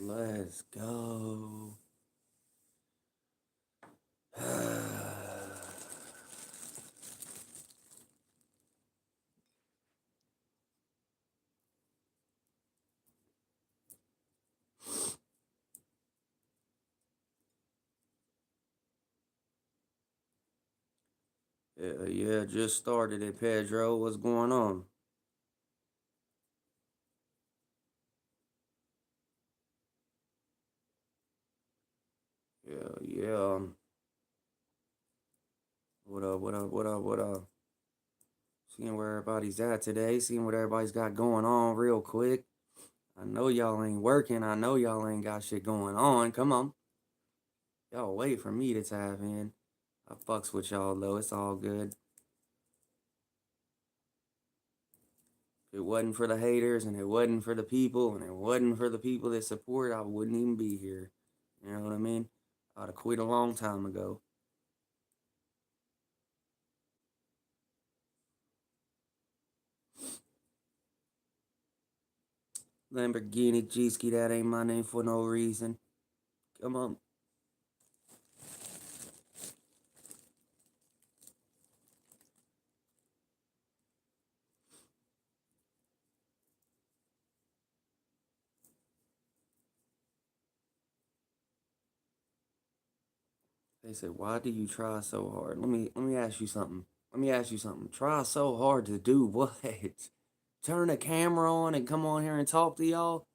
Let's go. Yeah, just started it, Pedro. What's going on? Yeah. What up, what up, what up, what up? Seeing where everybody's at today, seeing what everybody's got going on real quick. I know y'all ain't working. I know y'all ain't got shit going on. Come on. Y'all wait for me to tap in. I fucks with y'all though. It's all good. If it wasn't for the haters and it wasn't for the people and it wasn't for the people that support, I wouldn't even be here. You know what I mean? I'd have quit a long time ago. Lamborghini G-Ski, that ain't my name for no reason. Come on. They said, why do you try so hard? Let me ask you something. Let me ask you something. Try so hard to do what? Turn the camera on and come on here and talk to y'all?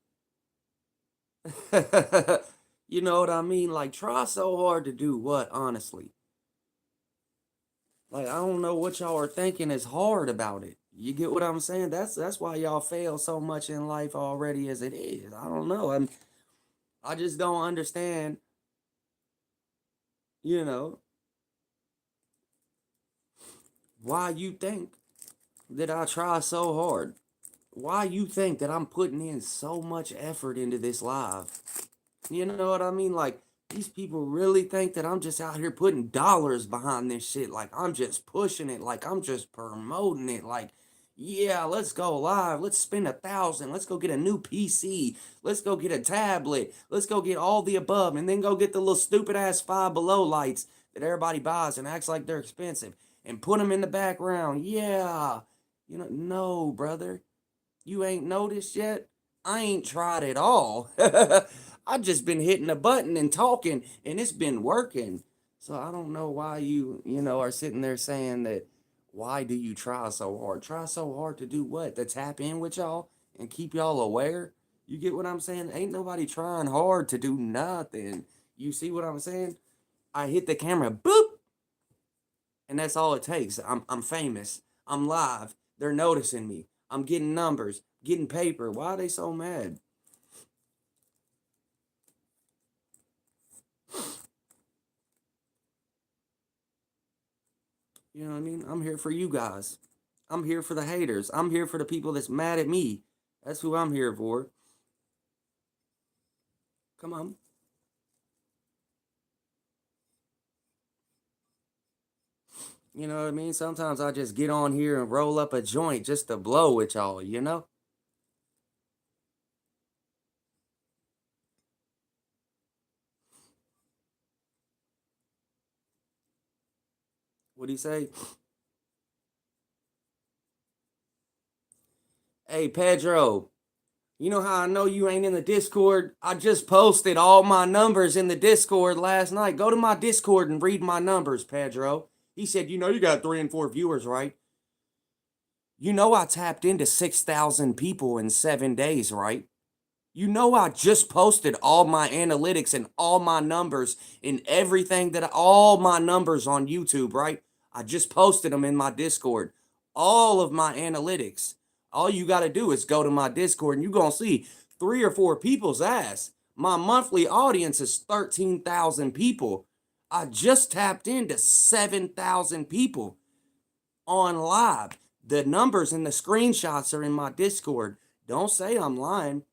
You know what I mean? Like, try so hard to do what, honestly? Like, I don't know what y'all are thinking is hard about it. You get what I'm saying? That's why y'all fail so much in life already as it is. I don't know. I just don't understand, you know, why you think that I try so hard. Why you think that I'm putting in so much effort into this live? You know what I mean? Like, these people really think that I'm just out here putting dollars behind this shit. Like, I'm just pushing it. Like, I'm just promoting it. Like, yeah, let's go live. Let's spend 1,000. Let's go get a new PC. Let's go get a tablet. Let's go get all the above. And then go get the little stupid ass Five Below lights that everybody buys and acts like they're expensive. And put them in the background. Yeah. You know, no, brother. You ain't noticed yet? I ain't tried at all. I just been hitting a button and talking, and it's been working. So I don't know why you are sitting there saying that. Why do you try so hard? Try so hard to do what? To tap in with y'all and keep y'all aware? You get what I'm saying? Ain't nobody trying hard to do nothing. You see what I'm saying? I hit the camera, boop, and that's all it takes. I'm famous. I'm live. They're noticing me. I'm getting numbers, getting paper. Why are they so mad? You know what I mean? I'm here for you guys. I'm here for the haters. I'm here for the people that's mad at me. That's who I'm here for. Come on. You know what I mean? Sometimes I just get on here and roll up a joint just to blow with y'all, you know? What do you say? Hey, Pedro, you know how I know you ain't in the Discord? I just posted all my numbers in the Discord last night. Go to my Discord and read my numbers, Pedro. He said, you got 3 and 4 viewers, right? You know I tapped into 6,000 people in 7 days, right? You know I just posted all my analytics and all my numbers and everything all my numbers on YouTube, right? I just posted them in my Discord. All of my analytics. All you got to do is go to my Discord and you're going to see 3 or 4 people's ass. My monthly audience is 13,000 people. I just tapped into 7,000 people on live. The numbers and the screenshots are in my Discord. Don't say I'm lying.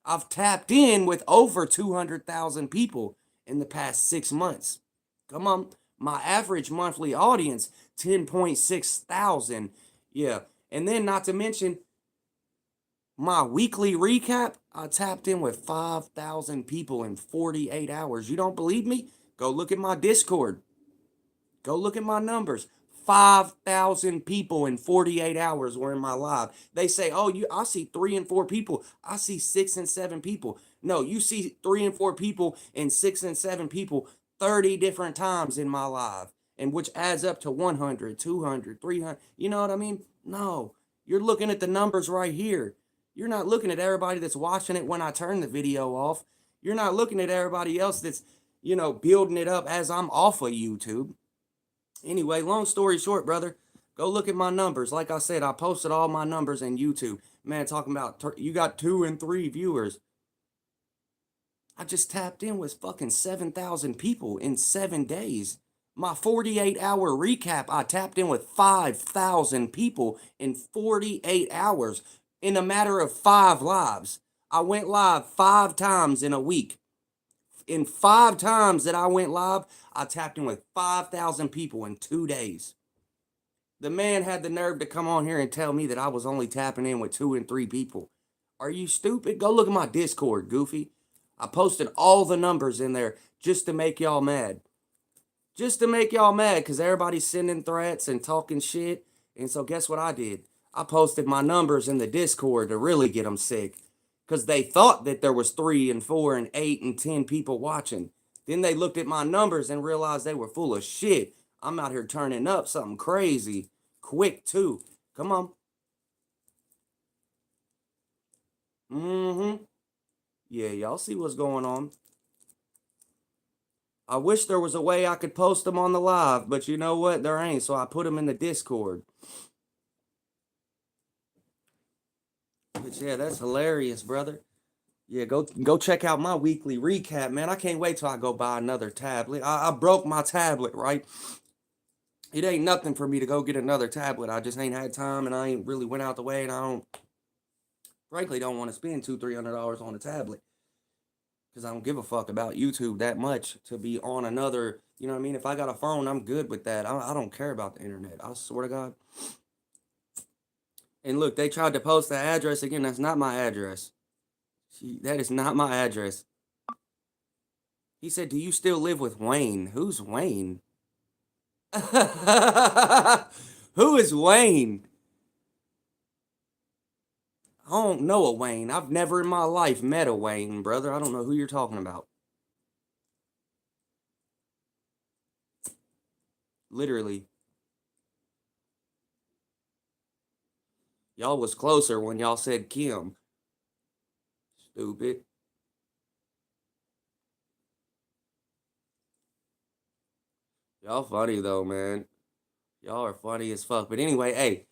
I've tapped in with over 200,000 people in the past 6 months. Come on. My average monthly audience, 10.6 thousand. Yeah. And then, not to mention, My weekly recap, I tapped in with 5,000 people in 48 hours. You don't believe me? Go look at my Discord. Go look at my numbers. 5,000 people in 48 hours were in my live. They say, oh, I see 3 and 4 people. I see 6 and 7 people. No, you see 3 and 4 people and 6 and 7 people 30 different times in my live. And which adds up to 100, 200, 300. You know what I mean? No, you're looking at the numbers right here. You're not looking at everybody that's watching it when I turn the video off. You're not looking at everybody else that's, building it up as I'm off of YouTube. Anyway, long story short, brother, go look at my numbers. Like I said, I posted all my numbers in YouTube. Man, talking about you got 2 and 3 viewers. I just tapped in with fucking 7,000 people in 7 days. My 48-hour recap, I tapped in with 5,000 people in 48 hours in a matter of 5 lives. I went live 5 times in a week. In 5 times that I went live, I tapped in with 5,000 people in 2 days. The man had the nerve to come on here and tell me that I was only tapping in with 2 and 3 people. Are you stupid? Go look at my Discord, goofy. I posted all the numbers in there just to make y'all mad. Just to make y'all mad because everybody's sending threats and talking shit. And so guess what I did? I posted my numbers in the Discord to really get them sick. Because they thought that there was 3 and 4 and 8 and 10 people watching. Then they looked at my numbers and realized they were full of shit. I'm out here turning up something crazy. Quick, too. Come on. Yeah, y'all see what's going on. I wish there was a way I could post them on the live, but you know what? There ain't, so I put them in the Discord. But yeah, that's hilarious, brother. Yeah, go check out my weekly recap, man. I can't wait till I go buy another tablet. I broke my tablet, right? It ain't nothing for me to go get another tablet. I just ain't had time, and I ain't really went out the way, and I frankly don't want to spend $200-300 on a tablet because I don't give a fuck about YouTube that much to be on another. You know what I mean? If I got a phone, I'm good with that. I don't care about the internet. I swear to God. And look, they tried to post the address again. That's not my address. That is not my address. He said, "Do you still live with Wayne?" Who's Wayne? Who is Wayne? I don't know a Wayne. I've never in my life met a Wayne, brother. I don't know who you're talking about. Literally. Y'all was closer when y'all said Kim. Stupid. Y'all funny though, man. Y'all are funny as fuck. But anyway, hey,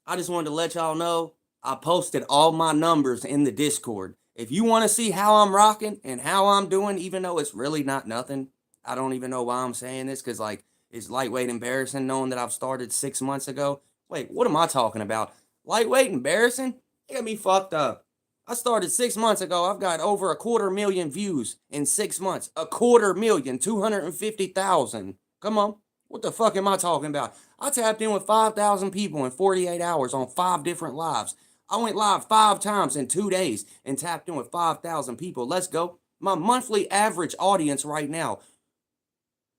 I just wanted to let y'all know I posted all my numbers in the Discord. If you want to see how I'm rocking and how I'm doing, even though it's really not nothing, I don't even know why I'm saying this because, like, it's lightweight embarrassing knowing that I've started 6 months ago. Wait, what am I talking about? Lightweight embarrassing? You got me fucked up. I started 6 months ago. I've got over 250,000 views in 6 months. 250,000, 250,000. Come on. What the fuck am I talking about? I tapped in with 5,000 people in 48 hours on 5 different lives. I went live 5 times in 2 days and tapped in with 5,000 people. Let's go. My monthly average audience right now.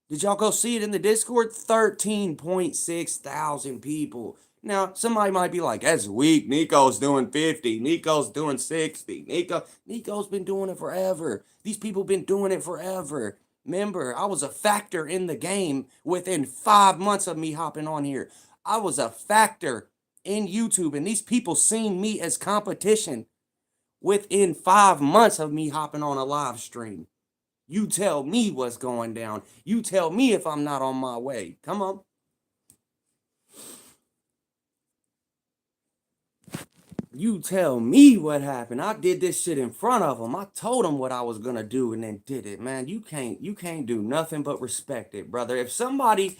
Did y'all go see it in the Discord? 13.6 thousand people. Now, somebody might be like, that's weak. Nico's doing 50. Nico's doing 60. Nico's been doing it forever. These people been doing it forever. Remember, I was a factor in the game within 5 months of me hopping on here. I was a factor in YouTube, and these people seen me as competition within 5 months of me hopping on a live stream. You tell me what's going down. You tell me if I'm not on my way. Come on. You tell me what happened. I did this shit in front of them. I told them what I was gonna do and then did it, man. You can't do nothing but respect it, brother. If somebody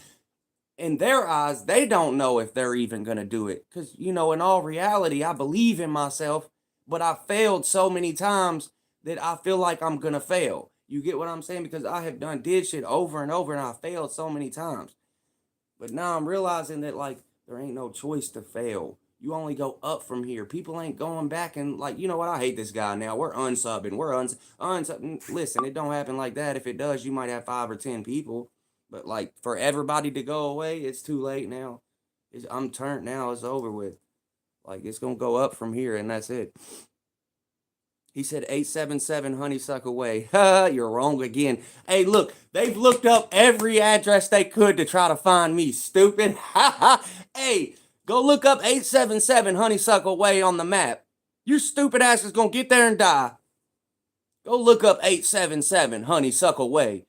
in their eyes, they don't know if they're even gonna do it. Cause in all reality, I believe in myself, but I failed so many times that I feel like I'm gonna fail. You get what I'm saying? Because I have did shit over and over and I failed so many times. But now I'm realizing that, like, there ain't no choice to fail. You only go up from here. People ain't going back and like, you know what? I hate this guy now. We're unsubbing. We're unsubbing. Listen, it don't happen like that. If it does, you might have 5 or 10 people. But like for everybody to go away, it's too late now. I'm turned now. It's over with. Like it's gonna go up from here, and that's it. He said 877 Honeysuckle Way. You're wrong again. Hey, look, they've looked up every address they could to try to find me, stupid. Hey, go look up 877 Honeysuckle Way on the map. Your stupid ass is going to get there and die. Go look up 877 Honeysuckle Way.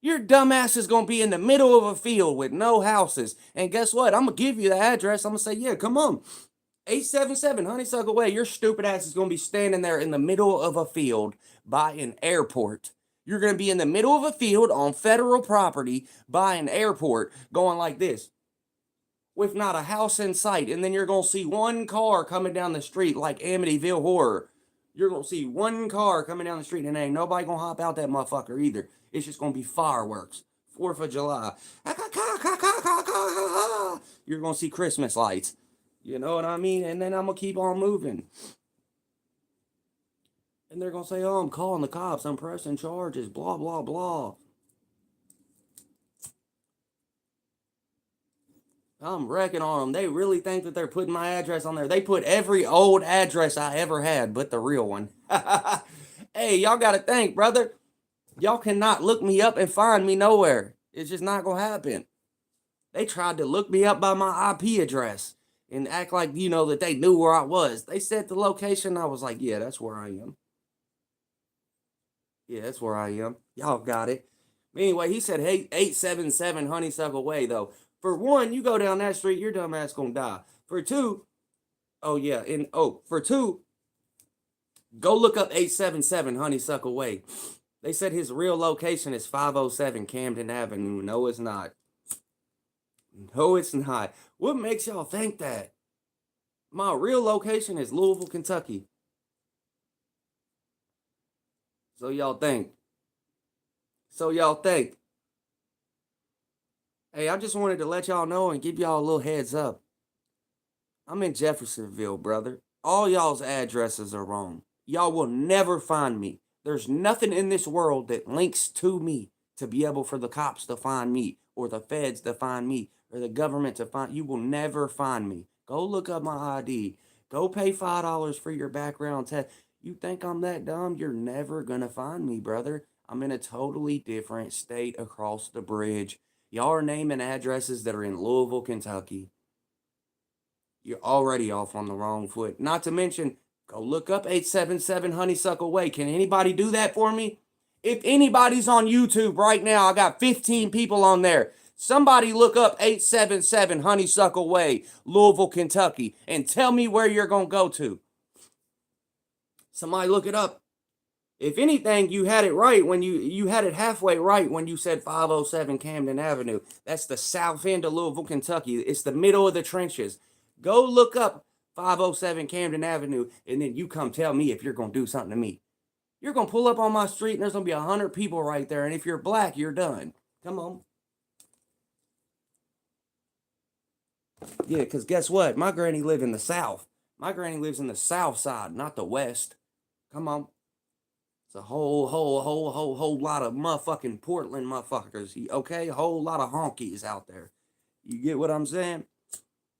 Your dumb ass is going to be in the middle of a field with no houses. And guess what? I'm going to give you the address. I'm going to say, yeah, come on. 877 Honeysuckle Way. Your stupid ass is going to be standing there in the middle of a field by an airport. You're going to be in the middle of a field on federal property by an airport going like this with not a house in sight. And then you're going to see one car coming down the street like Amityville Horror. You're going to see one car coming down the street and ain't nobody going to hop out that motherfucker either. It's just going to be fireworks. 4th of July. You're going to see Christmas lights. You know what I mean? And then I'm going to keep on moving. And they're going to say, oh, I'm calling the cops. I'm pressing charges. Blah, blah, blah. I'm wrecking on them. They really think that they're putting my address on there. They put every old address I ever had, but the real one. Hey, y'all got to think, brother. Y'all cannot look me up and find me nowhere. It's just not going to happen. They tried to look me up by my IP address and act like, you know, that they knew where I was. They said the location. I was like, yeah, that's where I am. Yeah, that's where I am. Y'all got it. Anyway, he said, hey, 877 Honeysuckle Way, though. For one, you go down that street, your dumb ass gonna die. For two, for two, go look up 877 Honeysuckle Way. They said his real location is 507 Camden Avenue. No, it's not. No, it's not. What makes y'all think that? My real location is Louisville, Kentucky. So y'all think. Hey, I just wanted to let y'all know and give y'all a little heads up. I'm in Jeffersonville, brother. All y'all's addresses are wrong. Y'all will never find me. There's nothing in this world that links to me to be able for the cops to find me or the feds to find me or the government to find. You will never find me. Go look up my ID. Go pay $5 for your background test. You think I'm that dumb? You're never going to find me, brother. I'm in a totally different state across the bridge. Y'all are naming addresses that are in Louisville, Kentucky. You're already off on the wrong foot. Not to mention, go look up 877 Honeysuckle Way. Can anybody do that for me? If anybody's on YouTube right now, I got 15 people on there. Somebody look up 877 Honeysuckle Way, Louisville, Kentucky, and tell me where you're going to go to. Somebody look it up. If anything, you had it right when you had it halfway right when you said 507 Camden Avenue. That's the south end of Louisville, Kentucky. It's the middle of the trenches. Go look up 507 Camden Avenue, and then you come tell me if you're going to do something to me. You're going to pull up on my street, and there's going to be 100 people right there, and if you're black, you're done. Come on. Yeah, because guess what? My granny lives in the south. My granny lives in the south side, not the west. Come on. It's a whole lot of motherfucking Portland motherfuckers. Okay? A whole lot of honkies out there. You get what I'm saying?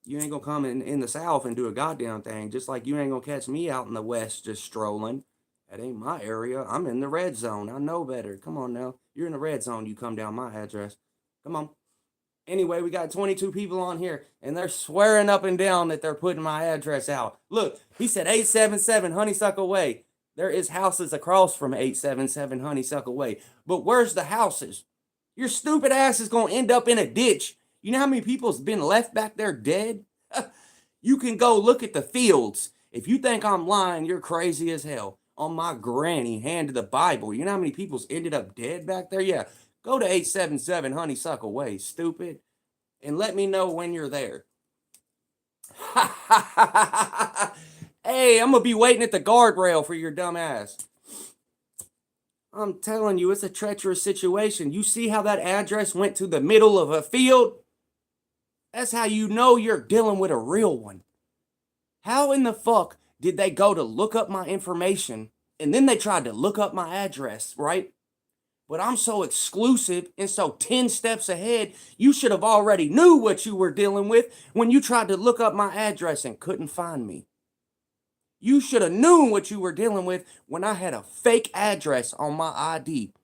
You ain't gonna come in the south and do a goddamn thing, just like you ain't gonna catch me out in the west just strolling. That ain't my area. I'm in the red zone. I know better. Come on now. You're in the red zone. You come down my address. Come on. Anyway, we got 22 people on here, and they're swearing up and down that they're putting my address out. Look, he said 877 Honeysuckle Way. There is houses across from 877 Honeysuckle Way. But where's the houses? Your stupid ass is going to end up in a ditch. You know how many people's been left back there dead? You can go look at the fields. If you think I'm lying, you're crazy as hell. On my granny, hand to the Bible. You know how many people's ended up dead back there? Yeah. Go to 877 Honeysuckle Way, stupid. And let me know when you're there. Hey, I'm going to be waiting at the guardrail for your dumb ass. I'm telling you, it's a treacherous situation. You see how that address went to the middle of a field? That's how you know you're dealing with a real one. How in the fuck did they go to look up my information and then they tried to look up my address, right? But I'm so exclusive and so 10 steps ahead, you should have already knew what you were dealing with when you tried to look up my address and couldn't find me. You should have known what you were dealing with when I had a fake address on my ID.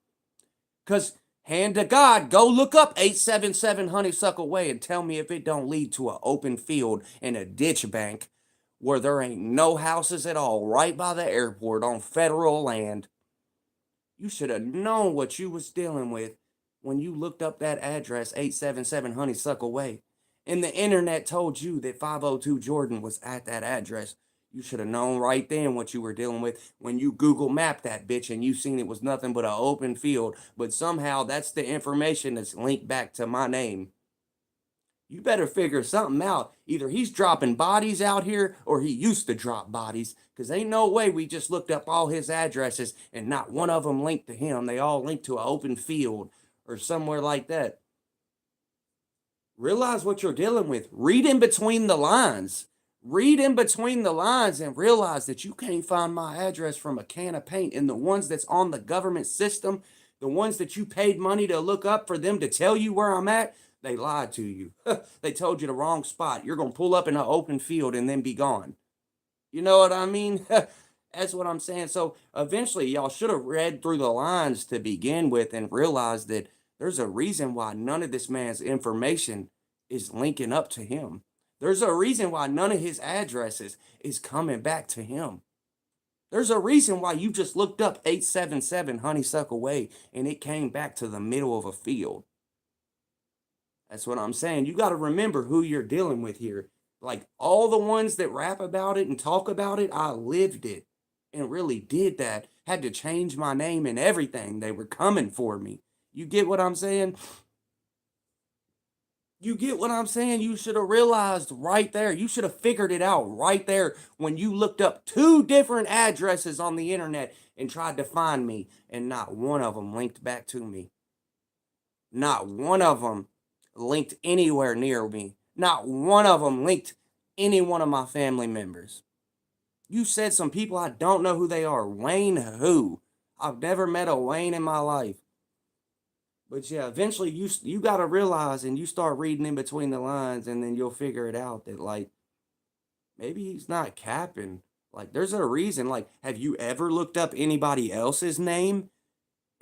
Because, hand to God, go look up 877 Honeysuckle Way and tell me if it don't lead to an open field and a ditch bank where there ain't no houses at all right by the airport on federal land. You should have known what you was dealing with when you looked up that address, 877 Honeysuckle Way, and the internet told you that 502 Jordan was at that address. You should have known right then what you were dealing with when you Google mapped that bitch and you seen it was nothing but an open field, but somehow that's the information that's linked back to my name. You better figure something out. Either he's dropping bodies out here or he used to drop bodies, because ain't no way we just looked up all his addresses and not one of them linked to him. They all linked to an open field or somewhere like that. Realize what you're dealing with. Read in between the lines. Read in between the lines and realize that you can't find my address from a can of paint. And the ones that's on the government system, the ones that you paid money to look up for them to tell you where I'm at, they lied to you. They told you the wrong spot. You're going to pull up in an open field and then be gone. You know what I mean? That's what I'm saying. So eventually, y'all should have read through the lines to begin with and realized that there's a reason why none of this man's information is linking up to him. There's a reason why none of his addresses is coming back to him. There's a reason why you just looked up 877 Honeysuckle Way and it came back to the middle of a field. That's what I'm saying. You got to remember who you're dealing with here. Like all the ones that rap about it and talk about it, I lived it and really did that. Had to change my name and everything. They were coming for me. You get what I'm saying? You get what I'm saying? You should have realized right there. You should have figured it out right there when you looked up two different addresses on the internet and tried to find me, and not one of them linked back to me. Not one of them linked anywhere near me. Not one of them linked any one of my family members. You said some people, I don't know who they are. Wayne who? I've never met a Wayne in my life. But yeah, eventually you got to realize and you start reading in between the lines and then you'll figure it out that like maybe he's not capping. Like there's a reason. Like have you ever looked up anybody else's name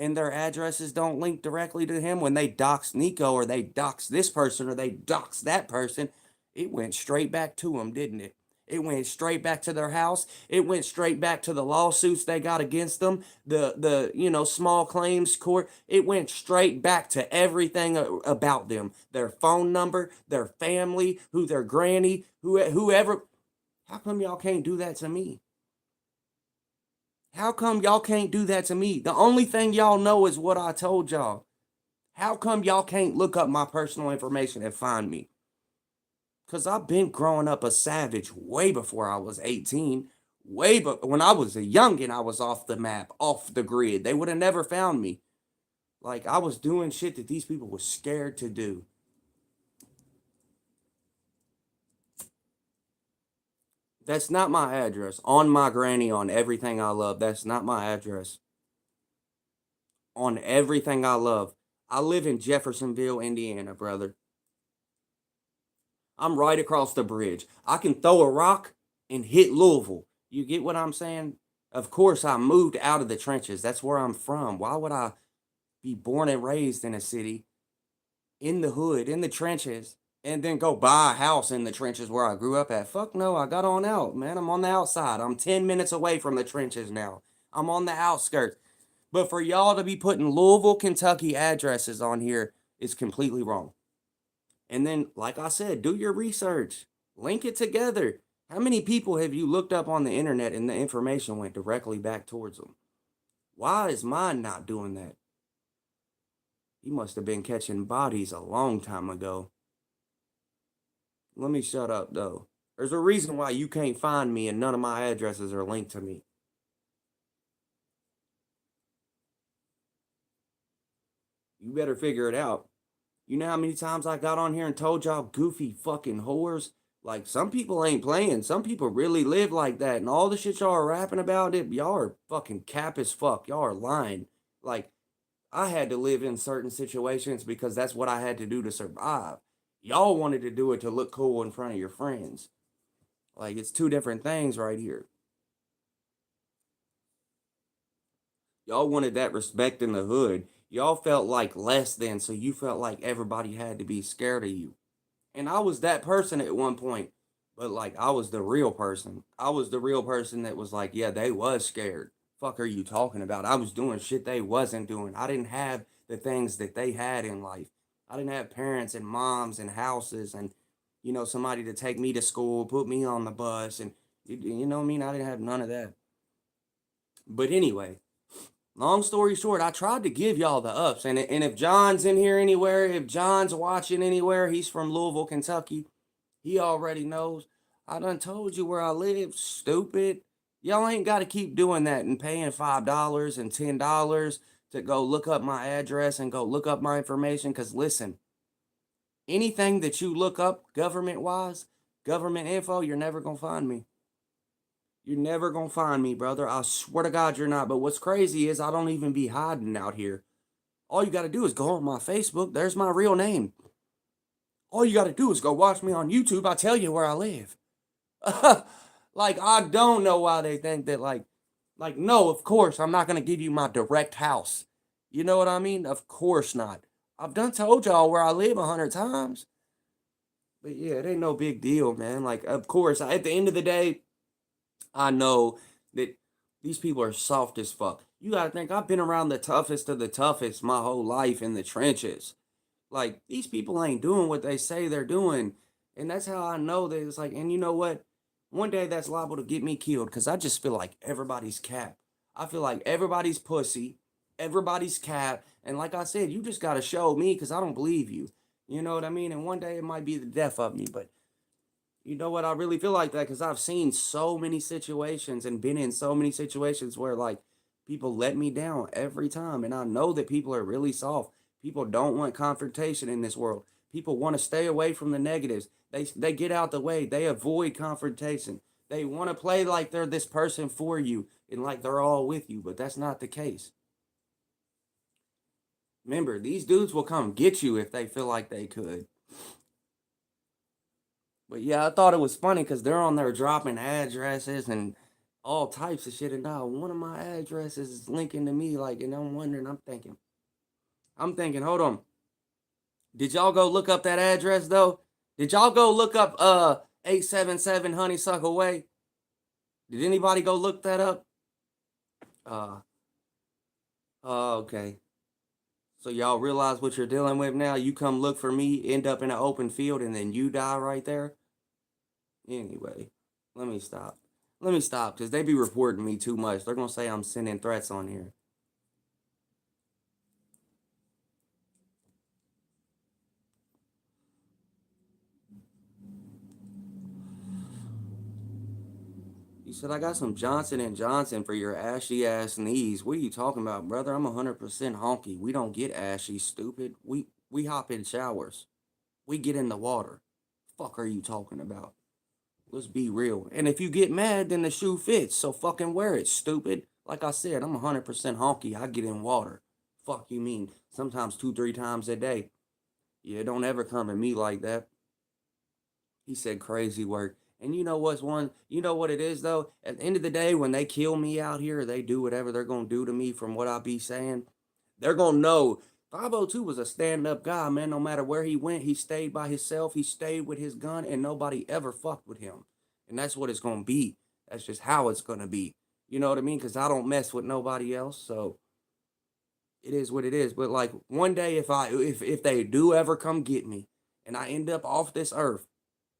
and their addresses don't link directly to him? When they dox Nico or they dox this person or they dox that person, it went straight back to them, didn't it? It went straight back to their house. It went straight back to the lawsuits they got against them, the small claims court. It went straight back to everything about them, their phone number, their family, who their granny, whoever. How come y'all can't do that to me? How come y'all can't do that to me? The only thing y'all know is what I told y'all. How come y'all can't look up my personal information and find me? Because I've been growing up a savage way before I was 18. When I was a youngin', I was off the map, off the grid. They would have never found me. Like I was doing shit that these people were scared to do. That's not my address. On my granny, on everything I love. That's not my address. On everything I love. I live in Jeffersonville, Indiana, brother. I'm right across the bridge. I can throw a rock and hit Louisville. You get what I'm saying? Of course, I moved out of the trenches. That's where I'm from. Why would I be born and raised in a city, in the hood, in the trenches, and then go buy a house in the trenches where I grew up at? Fuck no, I got on out, man. I'm on the outside. I'm 10 minutes away from the trenches now. I'm on the outskirts. But for y'all to be putting Louisville, Kentucky addresses on here is completely wrong. And then, like I said, do your research, link it together. How many people have you looked up on the internet and the information went directly back towards them? Why is mine not doing that? He must have been catching bodies a long time ago. Let me shut up, though. There's a reason why you can't find me and none of my addresses are linked to me. You better figure it out. You know how many times I got on here and told y'all goofy fucking whores Like, some people ain't playing. Some people really live like that. And all the shit y'all are rapping about it, y'all are fucking cap as fuck. Y'all are lying. Like, I had to live in certain situations because that's what I had to do to survive. Y'all wanted to do it to look cool in front of your friends. Like, it's two different things right here. Y'all wanted that respect in the hood. Y'all felt like less than, so you felt like everybody had to be scared of you. And I was that person at one point, but like I was the real person. I was the real person that was like, yeah, they was scared. Fuck are you talking about? I was doing shit they wasn't doing. I didn't have the things that they had in life. I didn't have parents and moms and houses and somebody to take me to school, put me on the bus and you know what I mean? I didn't have none of that. But anyway, long story short, I tried to give y'all the ups. And if John's in here anywhere, if John's watching anywhere, he's from Louisville, Kentucky. He already knows. I done told you where I live, stupid. Y'all ain't got to keep doing that and paying $5 and $10 to go look up my address and go look up my information. Because listen, anything that you look up government wise, government info, you're never going to find me. You're never going to find me, brother. I swear to God, you're not. But what's crazy is I don't even be hiding out here. All you got to do is go on my Facebook. There's my real name. All you got to do is go watch me on YouTube. I tell you where I live. Like, I don't know why they think that, like, no, of course, I'm not going to give you my direct house. You know what I mean? Of course not. I've done told y'all where I live 100 times. But yeah, it ain't no big deal, man. Like, of course, at the end of the day, I know that these people are soft as fuck. You got to think, I've been around the toughest of the toughest my whole life in the trenches. Like, these people ain't doing what they say they're doing. And that's how I know that it's like, and you know what? One day that's liable to get me killed because I just feel like everybody's cap. I feel like everybody's pussy, everybody's cap. And like I said, you just got to show me because I don't believe you. You know what I mean? And one day it might be the death of me. But you know what? I really feel like that because I've seen so many situations and been in so many situations where like people let me down every time. And I know that people are really soft. People don't want confrontation in this world. People want to stay away from the negatives. They get out the way. They avoid confrontation. They want to play like they're this person for you and like they're all with you, but that's not the case. Remember, these dudes will come get you if they feel like they could. But yeah, I thought it was funny because they're on there dropping addresses and all types of shit. And now one of my addresses is linking to me, like, and I'm wondering, I'm thinking, hold on. Did y'all go look up that address though? Did y'all go look up 877 Honeysuckle Way? Did anybody go look that up? Uh okay. So y'all realize what you're dealing with now? You come look for me, end up in an open field, and then you die right there? Anyway, let me stop. Let me stop because they be reporting me too much. They're gonna say I'm sending threats on here. You said I got some Johnson and Johnson for your ashy ass knees. What are you talking about, brother? I'm 100% honky. We don't get ashy, stupid. We hop in showers. We get in the water. Fuck are you talking about? Let's be real. And if you get mad, then the shoe fits. So fucking wear it, stupid. Like I said, I'm 100% honky. I get in water. Fuck you mean? Sometimes 2, 3 times a day. Yeah, don't ever come at me like that. He said crazy work. And you know what's one? You know what it is though? At the end of the day, when they kill me out here, they do whatever they're gonna do to me from what I be saying. They're gonna know 502 was a stand-up guy, man. No matter where he went, he stayed by himself. He stayed with his gun, and nobody ever fucked with him. And that's what it's gonna be. That's just how it's gonna be. You know what I mean? Because I don't mess with nobody else, so it is what it is. But like one day, if they do ever come get me, and I end up off this earth,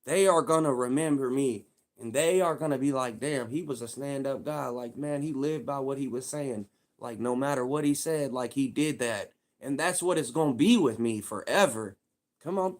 they are gonna remember me. And they are gonna be like, damn, he was a stand-up guy. Like, man, he lived by what he was saying. Like, no matter what he said, like he did that. And that's what it's gonna be with me forever. Come on.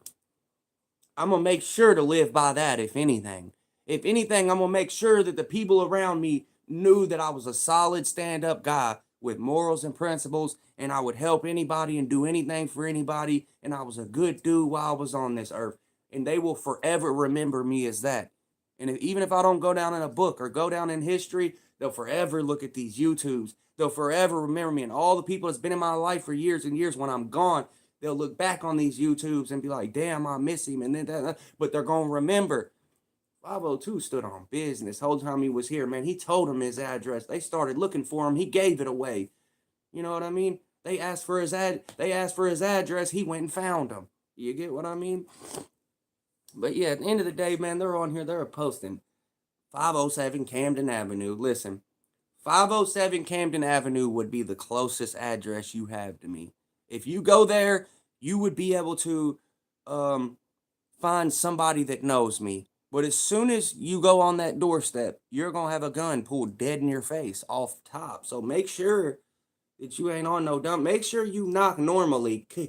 I'm gonna make sure to live by that, if anything. If anything, I'm gonna make sure that the people around me knew that I was a solid stand-up guy with morals and principles, and I would help anybody and do anything for anybody, and I was a good dude while I was on this earth. and they will forever remember me as that. And even if I don't go down in a book or go down in history, they'll forever look at these YouTubes. They'll forever remember me. And all the people that's been in my life for years and years, when I'm gone, they'll look back on these YouTubes and be like, damn, I miss him. And then but they're going to remember 502 stood on business. The whole time he was here, man, he told them his address. They started looking for him. He gave it away. You know what I mean? They asked for his address. He went and found them. You get what I mean? But yeah, at the end of the day, man, they're on here. They're posting 507 Camden Avenue. Listen, 507 Camden Avenue would be the closest address you have to me. If you go there, you would be able to find somebody that knows me. But as soon as you go on that doorstep, you're going to have a gun pulled dead in your face off top. So make sure that you ain't on no dumb. Make sure you knock normally. Hey,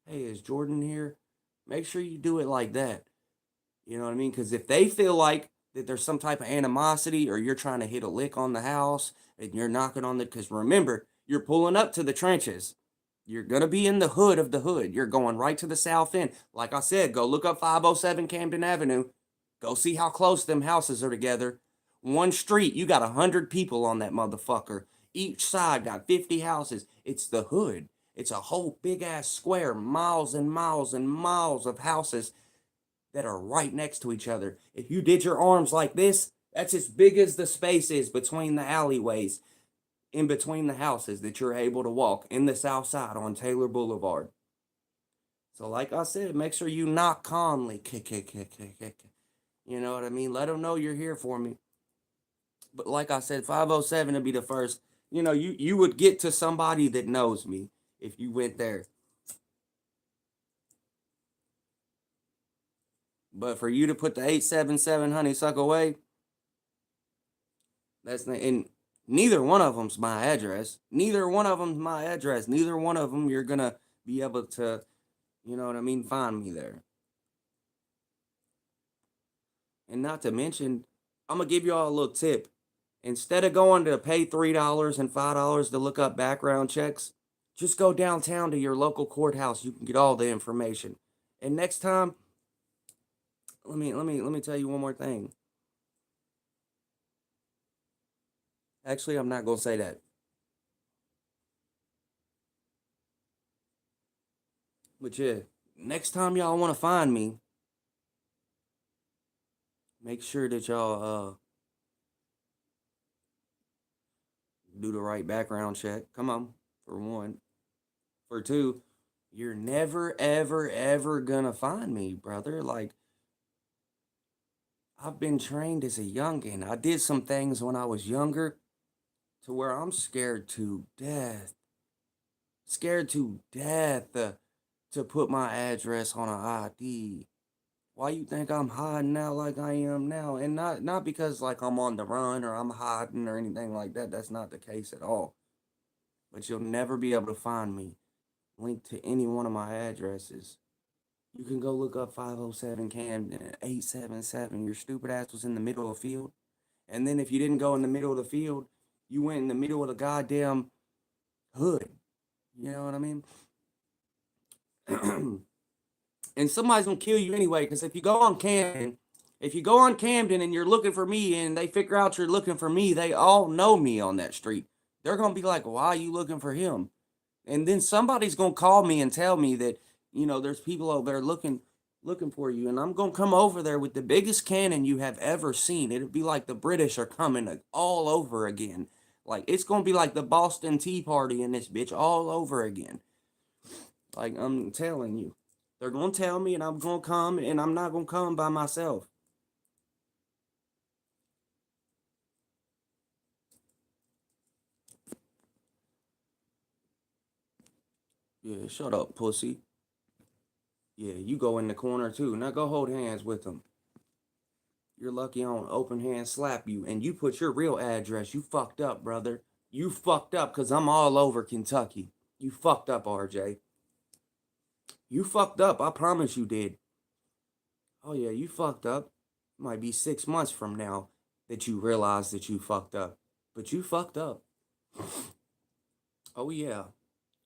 is Jordan here? Make sure you do it like that. You know what I mean? Because if they feel like that there's some type of animosity or you're trying to hit a lick on the house and you're knocking on the, because remember, you're pulling up to the trenches. You're going to be in the hood of the hood. You're going right to the south end. Like I said, go look up 507 Camden Avenue. Go see how close them houses are together. One street, you got 100 people on that motherfucker. Each side got 50 houses. It's the hood. It's a whole big ass square, miles and miles and miles of houses that are right next to each other. If you did your arms like this, that's as big as the space is between the alleyways, in between the houses that you're able to walk in the south side on Taylor Boulevard. So like I said, make sure you knock calmly. You know what I mean? Let them know you're here for me. But like I said, 507 would be the first. You know, you would get to somebody that knows me if you went there. But for you to put the 877 honeysuckle way, that's not, and neither one of them's my address. Neither one of them's my address. Neither one of them you're gonna be able to, you know what I mean, find me there. And not to mention, I'm gonna give y'all a little tip. Instead of going to pay $3 and $5 to look up background checks, just go downtown to your local courthouse. You can get all the information. And next time, let me tell you one more thing. Actually, I'm not gonna say that. But yeah, next time y'all want to find me, make sure that y'all do the right background check. Come on, for one. For two, you're never ever ever gonna find me, brother. Like, I've been trained as a youngin'. I did some things when I was younger to where I'm scared to death. Scared to death to put my address on an ID. Why you think I'm hiding out like I am now? And not because like I'm on the run or I'm hiding or anything like that. That's not the case at all. But you'll never be able to find me linked to any one of my addresses. You can go look up 507 Camden, 877. Your stupid ass was in the middle of the field. And then if you didn't go in the middle of the field, you went in the middle of the goddamn hood. You know what I mean? And somebody's gonna kill you anyway, because if you go on Camden and you're looking for me and they figure out you're looking for me, they all know me on that street. They're gonna be like, why are you looking for him? And then somebody's gonna call me and tell me that, there's people over there looking for you. And I'm gonna come over there with the biggest cannon you have ever seen. It'll be like the British are coming all over again. Like, it's gonna be like the Boston Tea Party in this bitch all over again. Like, I'm telling you. They're going to tell me, and I'm going to come, and I'm not going to come by myself. Yeah, shut up, pussy. Yeah, you go in the corner, too. Now go hold hands with them. You're lucky I don't open hand slap you, and you put your real address. You fucked up, brother. You fucked up, because I'm all over Kentucky. You fucked up, RJ. You fucked up. I promise you did. Oh, yeah, you fucked up. It might be 6 months from now that you realize that you fucked up. But you fucked up. Oh, yeah.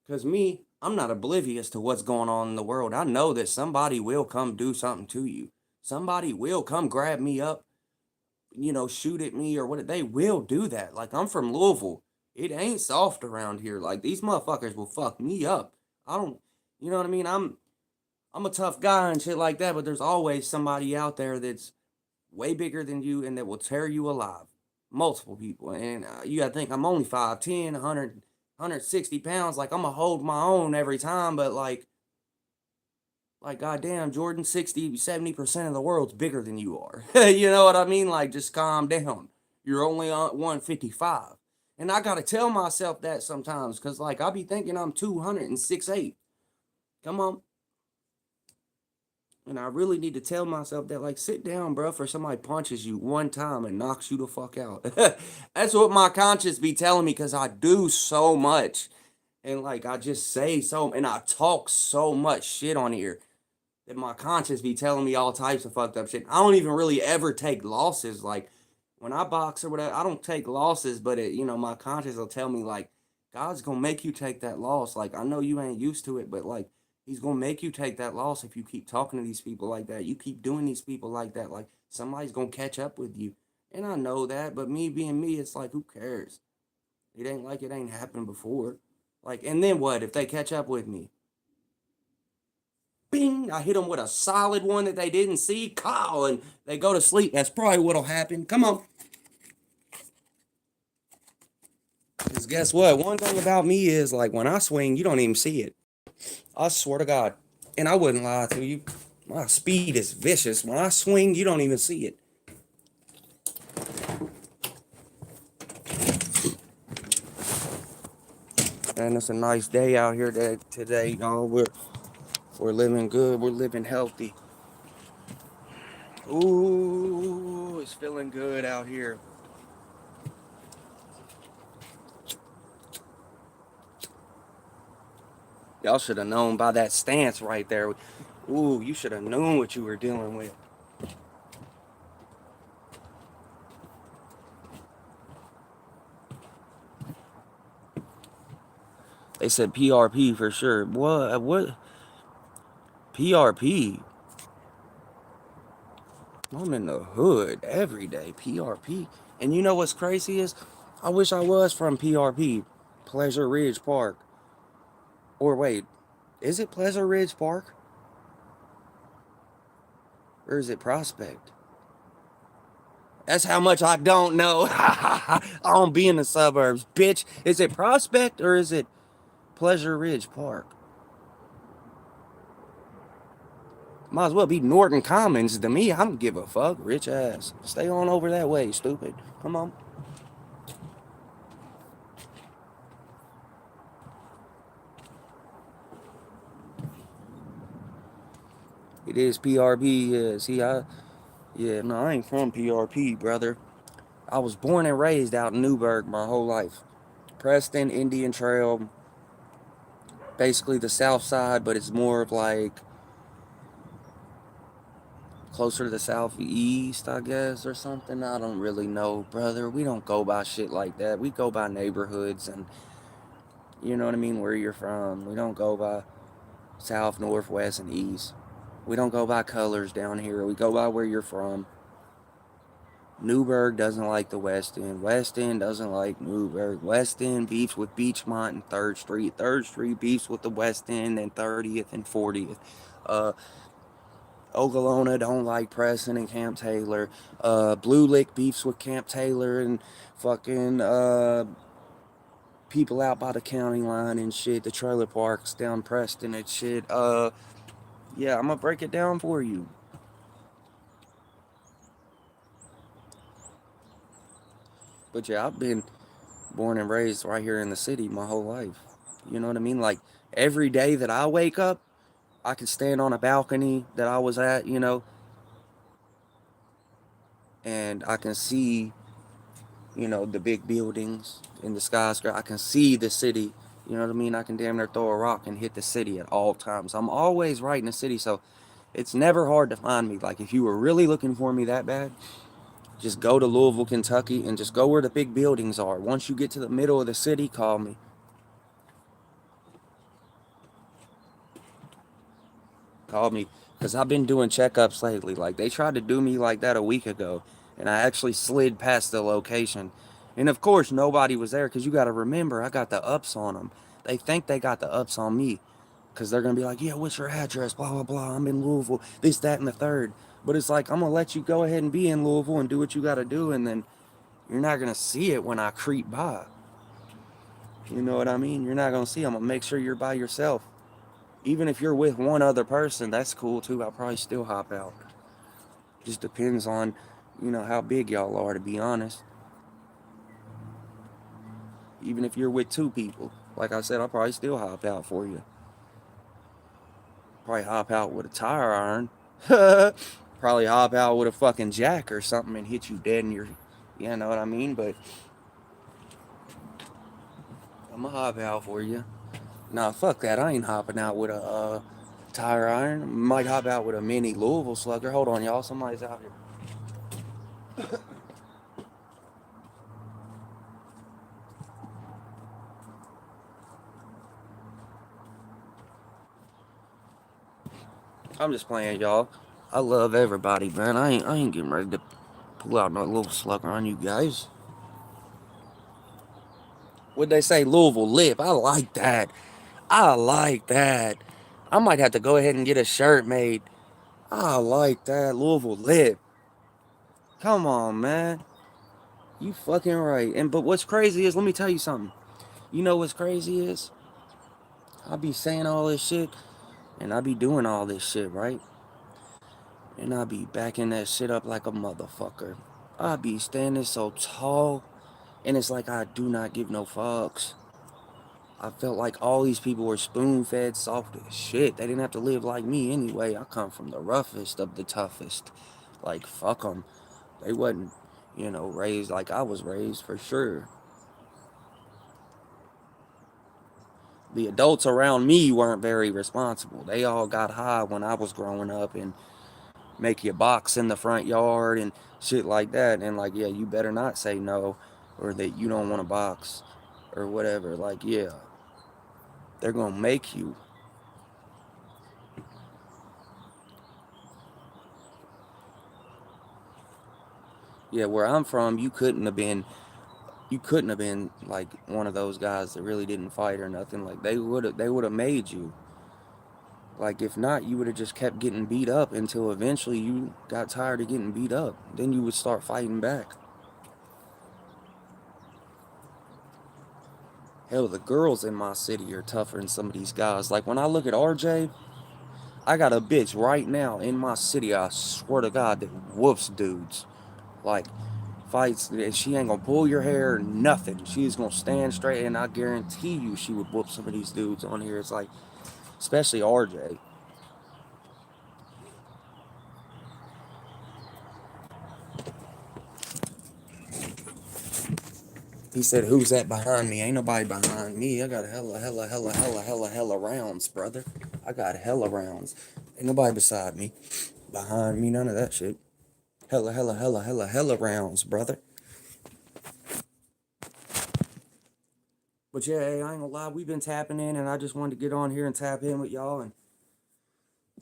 Because me, I'm not oblivious to what's going on in the world. I know that somebody will come do something to you. Somebody will come grab me up, shoot at me or what. They will do that. Like, I'm from Louisville. It ain't soft around here. Like, these motherfuckers will fuck me up. I don't, you know what I mean? I'm a tough guy and shit like that, but there's always somebody out there that's way bigger than you and that will tear you alive. Multiple people. And you got to think, I'm only 5'10", 160 pounds. Like, I'm going to hold my own every time, but like, goddamn, Jordan, 60, 70% of the world's bigger than you are. You know what I mean? Like, just calm down. You're only on 155. And I got to tell myself that sometimes because, like, I be thinking I'm 206'8". Come on. And I really need to tell myself that, like, sit down, bro, for somebody punches you one time and knocks you the fuck out. That's what my conscience be telling me because I do so much. And, like, I just say so, and I talk so much shit on here that my conscience be telling me all types of fucked up shit. I don't even really ever take losses. Like, when I box or whatever, I don't take losses, but my conscience will tell me, like, God's gonna make you take that loss. Like, I know you ain't used to it, but like, He's gonna make you take that loss if you keep talking to these people like that. You keep doing these people like that. Like, somebody's gonna catch up with you. And I know that, but me being me, it's like, who cares? It ain't like it ain't happened before. Like, and then what if they catch up with me? Bing! I hit them with a solid one that they didn't see. Call, and they go to sleep. That's probably what'll happen. Come on. Because guess what? One thing about me is, like, when I swing, you don't even see it. I swear to God. And I wouldn't lie to you. My speed is vicious. When I swing, you don't even see it. And it's a nice day out here today, y'all. We're living good. We're living healthy. Ooh, it's feeling good out here. Y'all should have known by that stance right there. Ooh, you should have known what you were dealing with. They said PRP for sure. What? What? PRP? I'm in the hood every day. PRP. And you know what's crazy is, I wish I was from PRP, Pleasure Ridge Park. Or wait, is it Pleasure Ridge Park? Or is it Prospect? That's how much I don't know. I don't be in the suburbs, bitch. Is it Prospect or is it Pleasure Ridge Park? Might as well be Norton Commons to me. I don't give a fuck. Rich ass. Stay on over that way, stupid. Come on. It is PRP. Yeah. See, yeah, no, I ain't from PRP, brother. I was born and raised out in Newburgh my whole life. Preston, Indian Trail, basically the south side, but it's more of like closer to the southeast, I guess, or something. I don't really know, brother. We don't go by shit like that. We go by neighborhoods and, you know what I mean, where you're from. We don't go by south, north, west, and east. We don't go by colors down here. We go by where you're from. Newburgh doesn't like the West End. West End doesn't like Newburgh. West End beefs with Beachmont and 3rd Street. 3rd Street beefs with the West End and 30th and 40th. Uh, Oglala don't like Preston and Camp Taylor. Blue Lick beefs with Camp Taylor and fucking people out by the county line and shit. The trailer parks down Preston and shit. Yeah, I'm gonna break it down for you. But yeah, I've been born and raised right here in the city my whole life. You know what I mean? Like, every day that I wake up, I can stand on a balcony that I was at, and I can see, the big buildings in the skyscraper. I can see the city. You know what I mean? I can damn near throw a rock and hit the city at all times. I'm always right in the city, so it's never hard to find me. Like, if you were really looking for me that bad, just go to Louisville, Kentucky, and just go where the big buildings are. Once you get to the middle of the city, call me. called me because I've been doing checkups lately. Like, they tried to do me like that a week ago, and I actually slid past the location. And of course, nobody was there because you got to remember, I got the ups on them. They think they got the ups on me because they're going to be like, yeah, what's your address? Blah, blah, blah. I'm in Louisville. This, that, and the third. But it's like, I'm going to let you go ahead and be in Louisville and do what you got to do, and then you're not going to see it when I creep by. You know what I mean? You're not going to see. I'm going to make sure you're by yourself. Even if you're with one other person, that's cool too. I'll probably still hop out. Just depends on, how big y'all are, to be honest. Even if you're with two people, like I said, I'll probably still hop out for you. Probably hop out with a tire iron. Probably hop out with a fucking jack or something and hit you dead in your, you know what I mean? But I'm gonna hop out for you. Nah, fuck that. I ain't hopping out with a tire iron. Might hop out with a mini Louisville Slugger. Hold on, y'all. Somebody's out here. I'm just playing, y'all. I love everybody, man. I ain't getting ready to pull out no little slugger on you guys. What'd they say? Louisville lip. I like that. I like that. I might have to go ahead and get a shirt made. I like that. Louisville lip. Come on, man. You fucking right. And but what's crazy is, let me tell you something. You know what's crazy is? I be saying all this shit and I be doing all this shit, right? And I be backing that shit up like a motherfucker. I be standing so tall, and it's like I do not give no fucks. I felt like all these people were spoon fed soft as shit. They didn't have to live like me anyway. I come from the roughest of the toughest. Like, fuck them. They wasn't, raised like I was raised for sure. The adults around me weren't very responsible. They all got high when I was growing up and make you box in the front yard and shit like that. And like, yeah, you better not say no or that you don't want to box or whatever. Like, yeah, they're gonna make you. Yeah, where I'm from, you couldn't have been like one of those guys that really didn't fight or nothing. Like, they would have made you. Like, if not, you would have just kept getting beat up until eventually you got tired of getting beat up. Then you would start fighting back. Hell, the girls in my city are tougher than some of these guys. Like, when I look at RJ, I got a bitch right now in my city, I swear to God, that whoops dudes. Like, fights, she ain't gonna pull your hair, nothing. She's gonna stand straight, and I guarantee you she would whoop some of these dudes on here. It's like, especially RJ. He said, who's that behind me? Ain't nobody behind me. I got hella, hella, hella, hella, hella, hella rounds, brother. I got hella rounds. Ain't nobody beside me. Behind me, none of that shit. Hella, hella, hella, hella, hella rounds, brother. But yeah, hey, I ain't gonna lie, we've been tapping in, and I just wanted to get on here and tap in with y'all and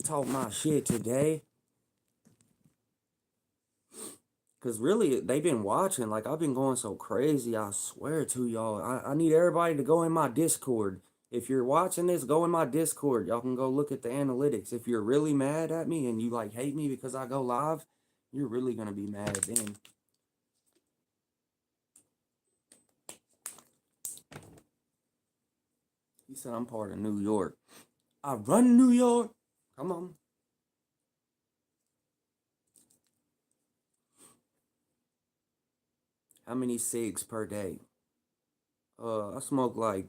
talk my shit today. Cause really, they've been watching. Like, I've been going so crazy. I swear to y'all. I need everybody to go in my Discord. If you're watching this, go in my Discord. Y'all can go look at the analytics. If you're really mad at me and you like hate me because I go live, you're really gonna be mad then. He said I'm part of New York. I run New York. Come on. How many cigs per day? I smoke like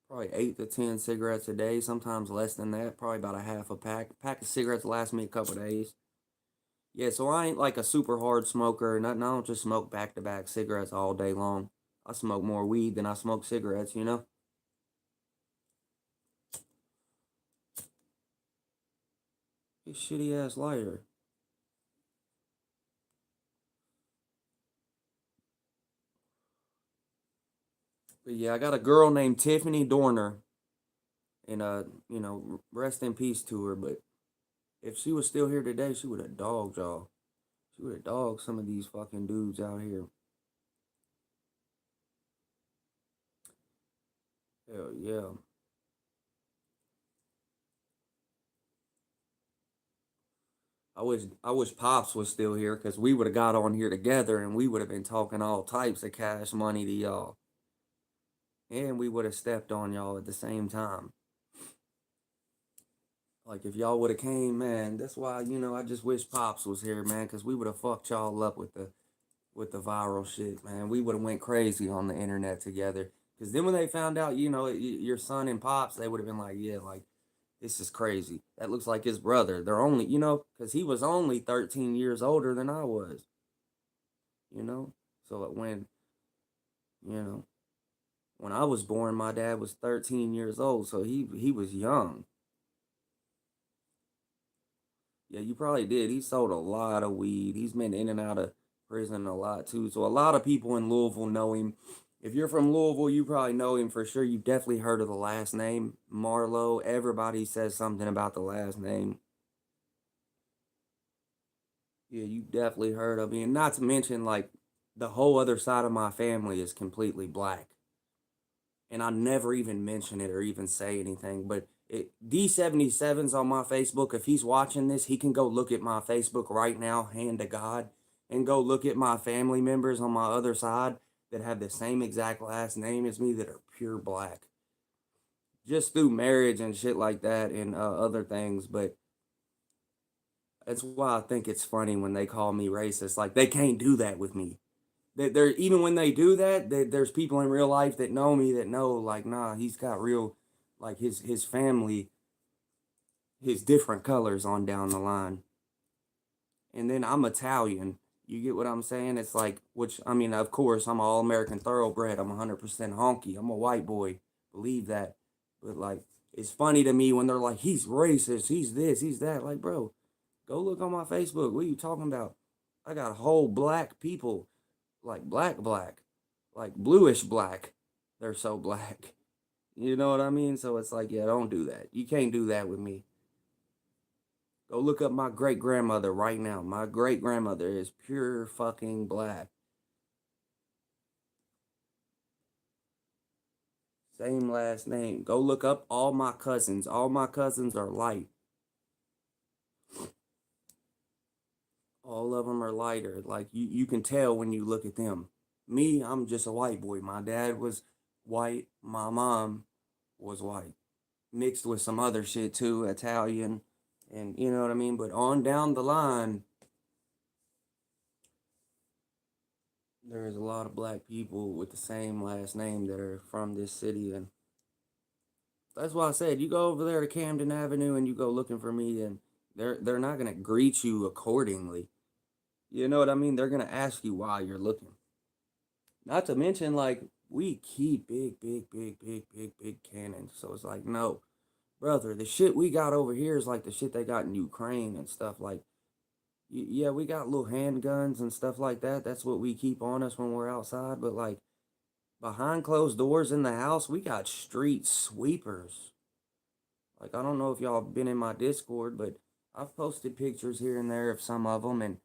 probably 8 to 10 cigarettes a day. Sometimes less than that. Probably about a half a pack. A pack of cigarettes lasts me a couple days. Yeah, so I ain't like a super hard smoker or nothing. I don't just smoke back to back cigarettes all day long. I smoke more weed than I smoke cigarettes. This shitty ass lighter. But yeah, I got a girl named Tiffany Dorner, And rest in peace to her. But if she was still here today, she would have dogged y'all. She would have dogged some of these fucking dudes out here. Hell yeah. I wish Pops was still here because we would have got on here together and we would have been talking all types of cash money to y'all. And we would have stepped on y'all at the same time. Like if y'all would have came, man, that's why, I just wish Pops was here, man, because we would have fucked y'all up with the viral shit, man. We would have went crazy on the internet together. Because then when they found out, your son and Pops, they would have been like, yeah, like, this is crazy. That looks like his brother. They're only, because he was only 13 years older than I was, you know? So you know, when I was born, my dad was 13 years old, so he was young. Yeah, you probably did. He sold a lot of weed. He's been in and out of prison a lot too. So a lot of people in Louisville know him. If you're from Louisville, you probably know him for sure. You've definitely heard of the last name, Marlowe. Everybody says something about the last name. Yeah, you definitely heard of him. Not to mention, like, the whole other side of my family is completely black. And I never even mention it or even say anything. But D77's on my Facebook. If he's watching this, he can go look at my Facebook right now, hand to God, and go look at my family members on my other side that have the same exact last name as me that are pure black. Just through marriage and shit like that and other things. But that's why I think it's funny when they call me racist. Like, they can't do that with me. They're even when they do that, there's people in real life that know me that know, like, nah, he's got real, like, his family, his different colors on down the line. And then I'm Italian. You get what I'm saying? It's like, which, I mean, of course, I'm an all American thoroughbred. I'm 100% honky. I'm a white boy. Believe that. But, like, it's funny to me when they're like, he's racist, he's this, he's that. Like, bro, go look on my Facebook. What are you talking about? I got whole black people, like black, like bluish black. They're so black. You know what I mean? So it's like, yeah, don't do that. You can't do that with me. Go look up my great grandmother right now. My great grandmother is pure fucking black. Same last name. Go look up all my cousins. All my cousins are light. All of them are lighter. Like you can tell when you look at them. Me, I'm just a white boy. My dad was white. My mom was white. Mixed with some other shit too, Italian. And you know what I mean? But on down the line, there's a lot of black people with the same last name that are from this city. And that's why I said you go over there to Camden Avenue and you go looking for me, and they're not gonna greet you accordingly. You know what I mean? They're gonna ask you why you're looking. Not to mention, like, we keep big cannons. So it's like, no, brother, the shit we got over here is like the shit they got in Ukraine and stuff. Like, yeah, we got little handguns and stuff like that. That's what we keep on us when we're outside. But like behind closed doors in the house, we got street sweepers. Like, I don't know if y'all been in my Discord, but I've posted pictures here and there of some of them, and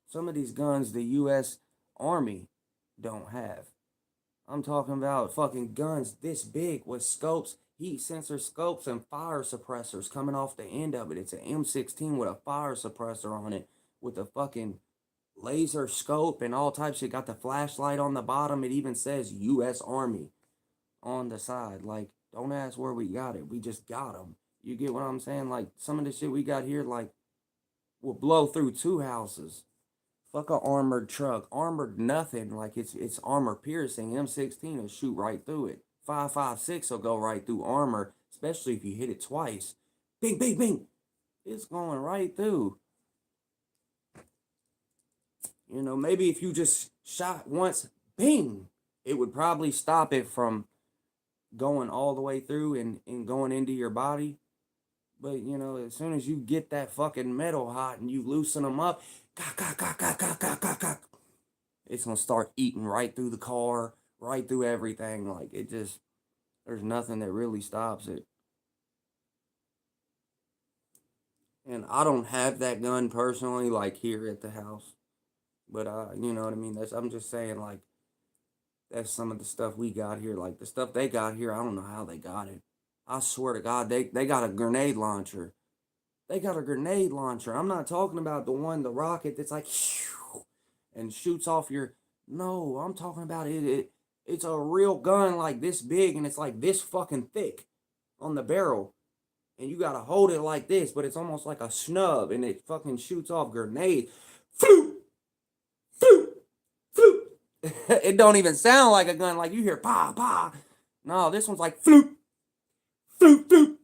some of these guns the U.S. Army don't have. I'm talking about fucking guns this big with scopes, heat sensor scopes, and fire suppressors coming off the end of it. It's an M16 with a fire suppressor on it, with a fucking laser scope and all types. It got the flashlight on the bottom. It even says U.S. Army on the side. Like, don't ask where we got it. We just got them. You get what I'm saying? Like, some of the shit we got here, like, will blow through two houses. Fuck a armored truck. Armored nothing. Like, it's armor piercing. M16 will shoot right through it. 5.56 will go right through armor, especially if you hit it twice. Bing, bing, bing. It's going right through. Maybe if you just shot once, bing, it would probably stop it from going all the way through and going into your body. But as soon as you get that fucking metal hot and you loosen them up, it's gonna start eating right through the car, right through everything. Like, it just, There's nothing that really stops it. And I don't have that gun personally, like here at the house. But you know what I mean? I'm just saying, like, that's some of the stuff we got here. Like the stuff they got here, I don't know how they got it. I swear to God, they got a grenade launcher. They got a grenade launcher. I'm not talking about the rocket that's like and shoots off your. No, I'm talking about it's a real gun like this big and it's like this fucking thick on the barrel. And you gotta hold it like this, but it's almost like a snub and it fucking shoots off grenades. Floop, floop, floop. It don't even sound like a gun, like you hear pa pa. No, this one's like floop, floop, floop.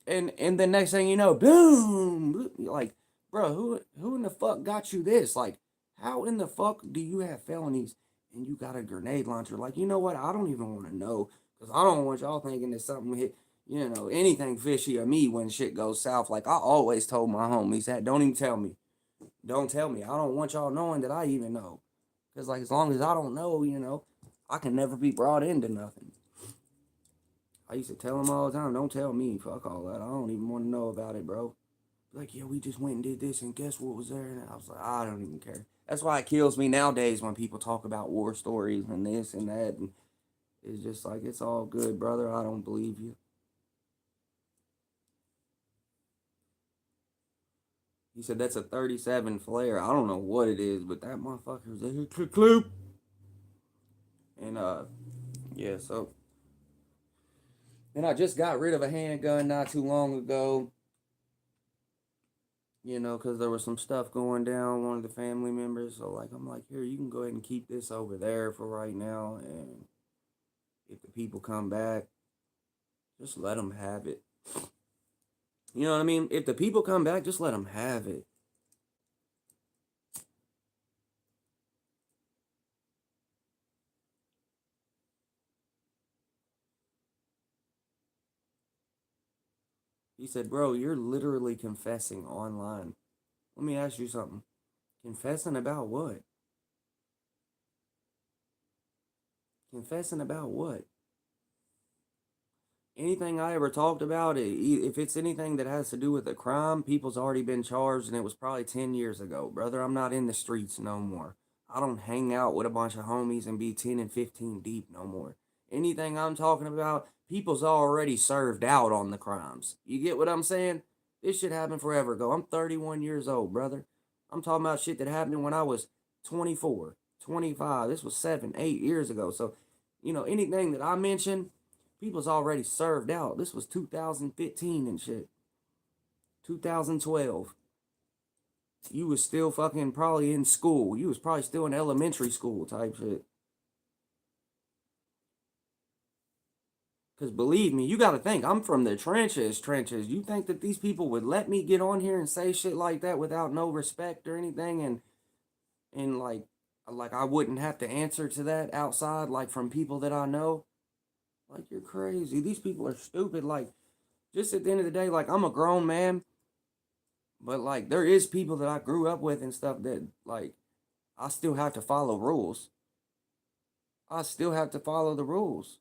And the next thing you know, boom. Like, bro, who in the fuck got you this? Like, how in the fuck do you have felonies and you got a grenade launcher? Like, you know what? I don't even want to know because I don't want y'all thinking that something hit, anything fishy of me when shit goes south. Like, I always told my homies that don't even tell me. Don't tell me. I don't want y'all knowing that I even know. Because, like, as long as I don't know, I can never be brought into nothing. I used to tell them all the time, don't tell me, fuck all that. I don't even want to know about it, bro. Like, yeah, we just went and did this, and guess what was there? And I was like, I don't even care. That's why it kills me nowadays when people talk about war stories and this and that. And it's just like, it's all good, brother. I don't believe you. He said that's a 37 flare. I don't know what it is, but that motherfucker's a clip. And yeah, so and I just got rid of a handgun not too long ago. Because there was some stuff going down, one of the family members. So, like, I'm like, here, you can go ahead and keep this over there for right now. And if the people come back, just let them have it. You know what I mean? If the people come back, just let them have it. He said, bro, you're literally confessing online. Let me ask you something. Confessing about what? Confessing about what? Anything I ever talked about, if it's anything that has to do with a crime, people's already been charged, and it was probably 10 years ago. Brother, I'm not in the streets no more. I don't hang out with a bunch of homies and be 10 and 15 deep no more. Anything I'm talking about, people's already served out on the crimes. You get what I'm saying? This shit happened forever ago. I'm 31 years old, brother. I'm talking about shit that happened when I was 24, 25. This was 7, 8 years ago. So, anything that I mentioned, people's already served out. This was 2015 and shit. 2012. You was still fucking probably in school. You was probably still in elementary school type shit. Because believe me, you got to think, I'm from the trenches, trenches. You think that these people would let me get on here and say shit like that without no respect or anything? And like I wouldn't have to answer to that outside, like from people that I know? Like, you're crazy. These people are stupid. Like, just at the end of the day, like, I'm a grown man. But like there is people that I grew up with and stuff that like I still have to follow rules. I still have to follow the rules.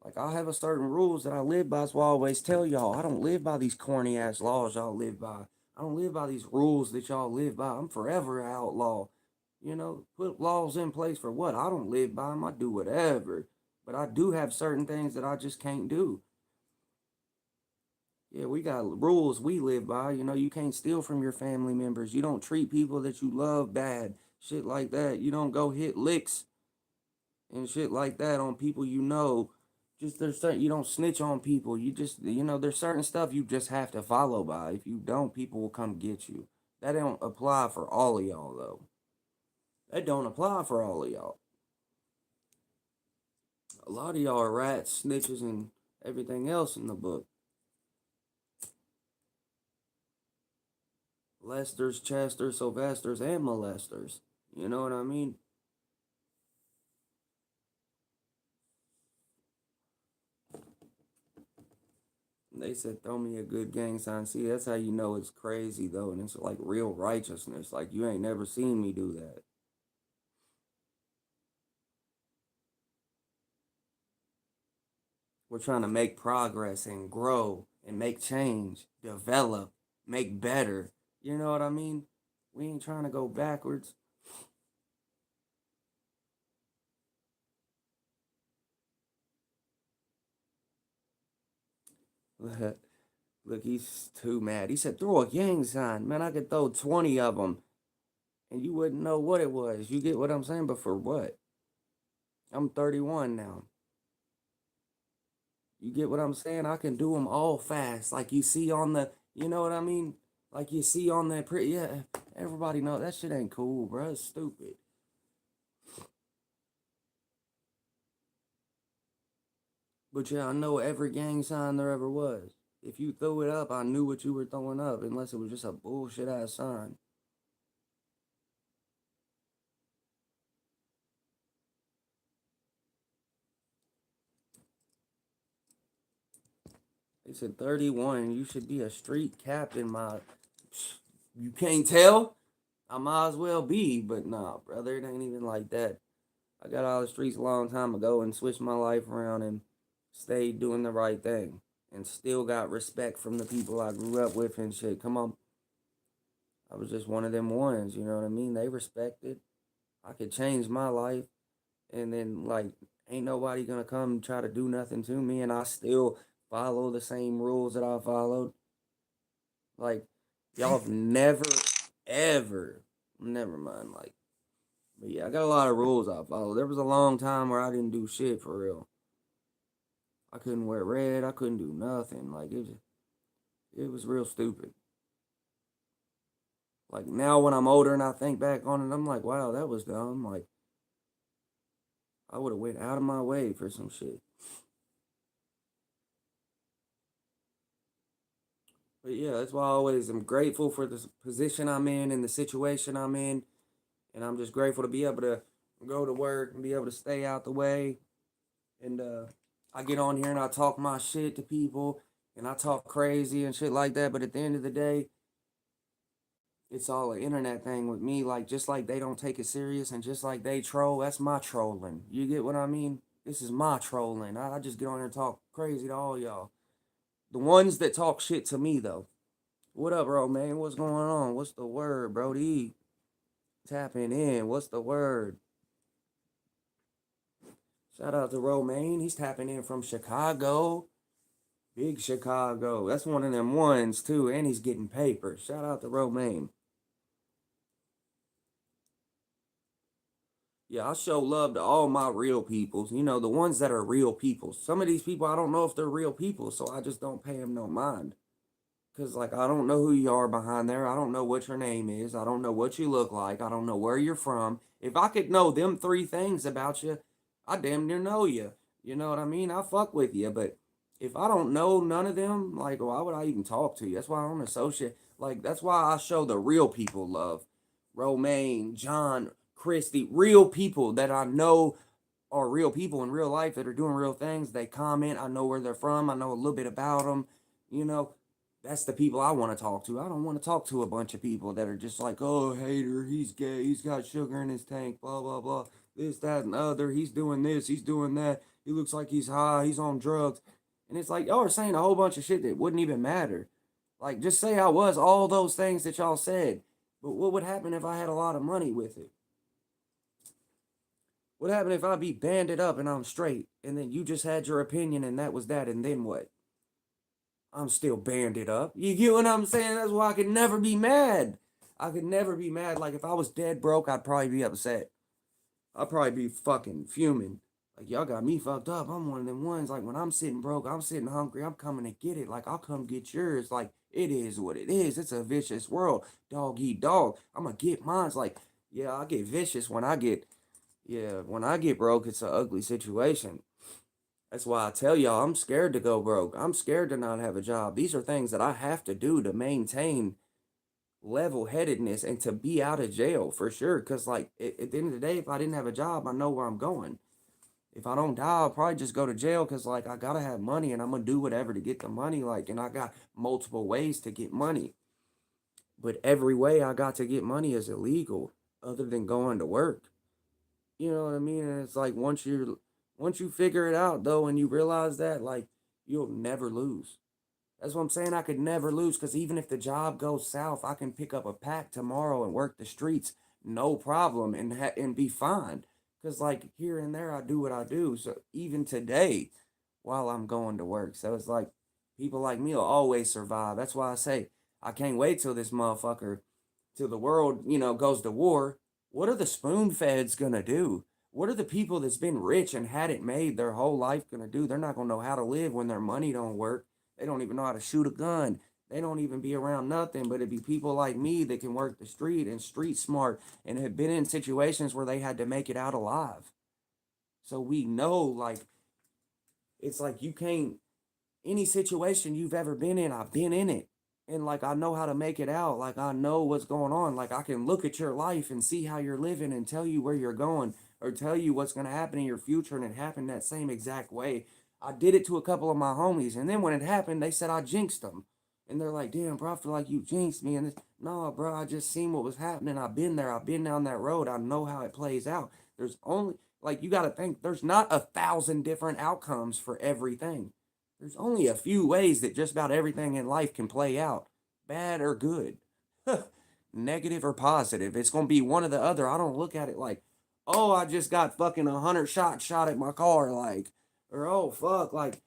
Like I have a certain rules that I live by. That's why I always tell y'all I don't live by these corny ass laws y'all live by. I don't live by these rules that y'all live by. I'm forever an outlaw. Put laws in place for what? I don't live by them. I do whatever. But I do have certain things that I just can't do. Yeah, we got rules we live by. You can't steal from your family members. You don't treat people that you love bad. Shit like that. You don't go hit licks and shit like that on people you know. Just there's certain you don't snitch on people. You just there's certain stuff you just have to follow by. If you don't, people will come get you. That don't apply for all of y'all though. That don't apply for all of y'all. A lot of y'all are rats, snitches, and everything else in the book. Lesters, Chesters, Sylvesters, and molesters. You know what I mean? They said, throw me a good gang sign. See, that's how you know it's crazy, though. And it's like real righteousness. Like, you ain't never seen me do that. We're trying to make progress and grow and make change, develop, make better. You know what I mean? We ain't trying to go backwards. Look, he's too mad. He said, throw a gang sign. Man, I could throw 20 of them and you wouldn't know what it was. You get what I'm saying? But for what? I'm 31 now. You get what I'm saying? I can do them all fast. Like you see on the, you know what I mean? Like you see on that, yeah, everybody know that shit ain't cool, bro. It's stupid. But yeah, I know every gang sign there ever was. If you threw it up, I knew what you were throwing up, unless it was just a bullshit ass sign. They said 31, you should be a street captain, my. You can't tell? I might as well be, but nah, brother, it ain't even like that. I got out of the streets a long time ago and switched my life around and stayed doing the right thing. And still got respect from the people I grew up with and shit. Come on. I was just one of them ones, you know what I mean? They respected. I could change my life and then like ain't nobody gonna come and try to do nothing to me and I still follow the same rules that I followed. Like y'all have never ever never mind like but yeah, I got a lot of rules I follow. There was a long time where I didn't do shit for real. I couldn't wear red, I couldn't do nothing. Like it was real stupid. Like now when I'm older and I think back on it, I'm like, wow, that was dumb. Like I would have went out of my way for some shit. But yeah, that's why I always am grateful for the position I'm in and the situation I'm in. And I'm just grateful to be able to go to work and be able to stay out the way. And I get on here and I talk my shit to people and I talk crazy and shit like that. But at the end of the day, it's all an internet thing with me. Like, just like they don't take it serious and just like they troll, that's my trolling. You get what I mean? This is my trolling. I just get on here and talk crazy to all y'all. The ones that talk shit to me, though. What up, bro, man? What's going on? What's the word, Brody? Tapping in. What's the word? Shout out to Romaine. He's tapping in from Chicago. Big Chicago. That's one of them ones, too. And he's getting paper. Shout out to Romaine. Yeah, I show love to all my real peoples. You know, the ones that are real people. Some of these people, I don't know if they're real people, so I just don't pay them no mind. Because, like, I don't know who you are behind there. I don't know what your name is. I don't know what you look like. I don't know where you're from. If I could know them three things about you, I damn near know you. You know what I mean? I fuck with you. But if I don't know none of them, like, why would I even talk to you? That's why I don't associate. Like, that's why I show the real people love. Romaine, John, Christy, real people that I know are real people in real life that are doing real things. They comment. I know where they're from. I know a little bit about them. You know, that's the people I want to talk to. I don't want to talk to a bunch of people that are just like, oh, hater, he's gay, he's got sugar in his tank, blah, blah, blah, this, that, and the other. He's doing this, he's doing that. He looks like he's high, he's on drugs. And it's like, y'all are saying a whole bunch of shit that wouldn't even matter. Like, just say I was all those things that y'all said. But what would happen if I had a lot of money with it? What happened if I be banded up and I'm straight, and then you just had your opinion and that was that, and then what? I'm still banded up. You get what I'm saying? That's why I could never be mad. I could never be mad. Like if I was dead broke, I'd probably be upset. I'd probably be fucking fuming. Like y'all got me fucked up. I'm one of them ones. Like when I'm sitting broke, I'm sitting hungry. I'm coming to get it. Like I'll come get yours. Like it is what it is. It's a vicious world. Dog eat dog. I'm gonna get mine's. Like yeah, I get vicious when I get when I get broke. It's an ugly situation. That's why I tell y'all I'm scared to go broke. I'm scared to not have a job. These are things that I have to do to maintain level headedness and to be out of jail for sure. Because, like, at the end of the day, if I didn't have a job, I know where I'm going. If I don't die, I'll probably just go to jail because, like, I gotta have money and I'm gonna do whatever to get the money. Like, and I got multiple ways to get money. But every way I got to get money is illegal other than going to work. You know what I mean? And it's like Once you figure it out though, and you realize that, like, you'll never lose. That's what I'm saying. I could never lose because even if the job goes south, I can pick up a pack tomorrow and work the streets, no problem, and be fine. Because like here and there, I do what I do. So even today, while I'm going to work, so it's like people like me will always survive. That's why I say I can't wait till this motherfucker, till the world, goes to war. What are the spoon feds gonna do? What are the people that's been rich and had it made their whole life gonna do? They're not gonna know how to live when their money don't work. They don't even know how to shoot a gun. They don't even be around nothing, but it'd be people like me that can work the street and street smart and have been in situations where they had to make it out alive. So we know, like, it's like you can't, any situation you've ever been in, I've been in it. And like I know how to make it out. Like I know what's going on. Like I can look at your life and see how you're living and tell you where you're going or tell you what's going to happen in your future, and it happened that same exact way. I did it to a couple of my homies, and then when it happened, they said I jinxed them. And they're like, "Damn, bro, I feel like you jinxed me." And no, bro, I just seen what was happening. I've been there. I've been down that road. I know how it plays out. There's only, like, you got to think, there's not 1,000 different outcomes for everything. There's only a few ways that just about everything in life can play out, bad or good, negative or positive. It's going to be one or the other. I don't look at it like, oh, I just got fucking 100 shots shot at my car, like, or oh, fuck, like,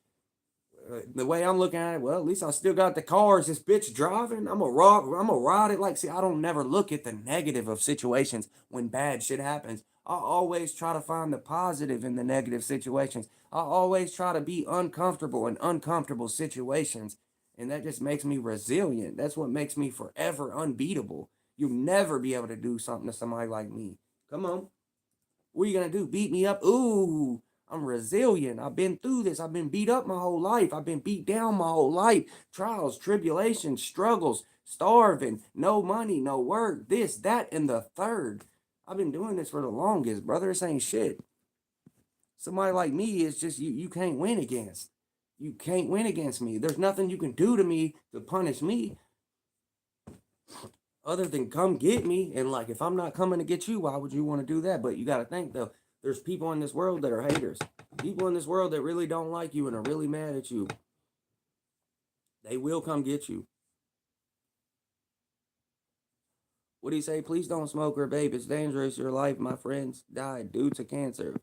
the way I'm looking at it, well, at least I still got the car. Is this bitch driving? I'm a rock. I'm a ride it. Like, see, I don't never look at the negative of situations when bad shit happens. I always try to find the positive in the negative situations. I always try to be uncomfortable in uncomfortable situations, and that just makes me resilient. That's what makes me forever unbeatable. You'll never be able to do something to somebody like me. Come on. What are you gonna do? Beat me up? Ooh, I'm resilient. I've been through this. I've been beat up my whole life. I've been beat down my whole life. Trials, tribulations, struggles, starving, no money, no work, this, that, and the third. I've been doing this for the longest, brother. This ain't shit. Somebody like me is just you can't win against. You can't win against me. There's nothing you can do to me to punish me other than come get me. And like, if I'm not coming to get you, why would you want to do that? But you got to think though, there's people in this world that are haters. People in this world that really don't like you and are really mad at you. They will come get you. What do you say? Please don't smoke or vape. It's dangerous. Your life, my friends died due to cancer.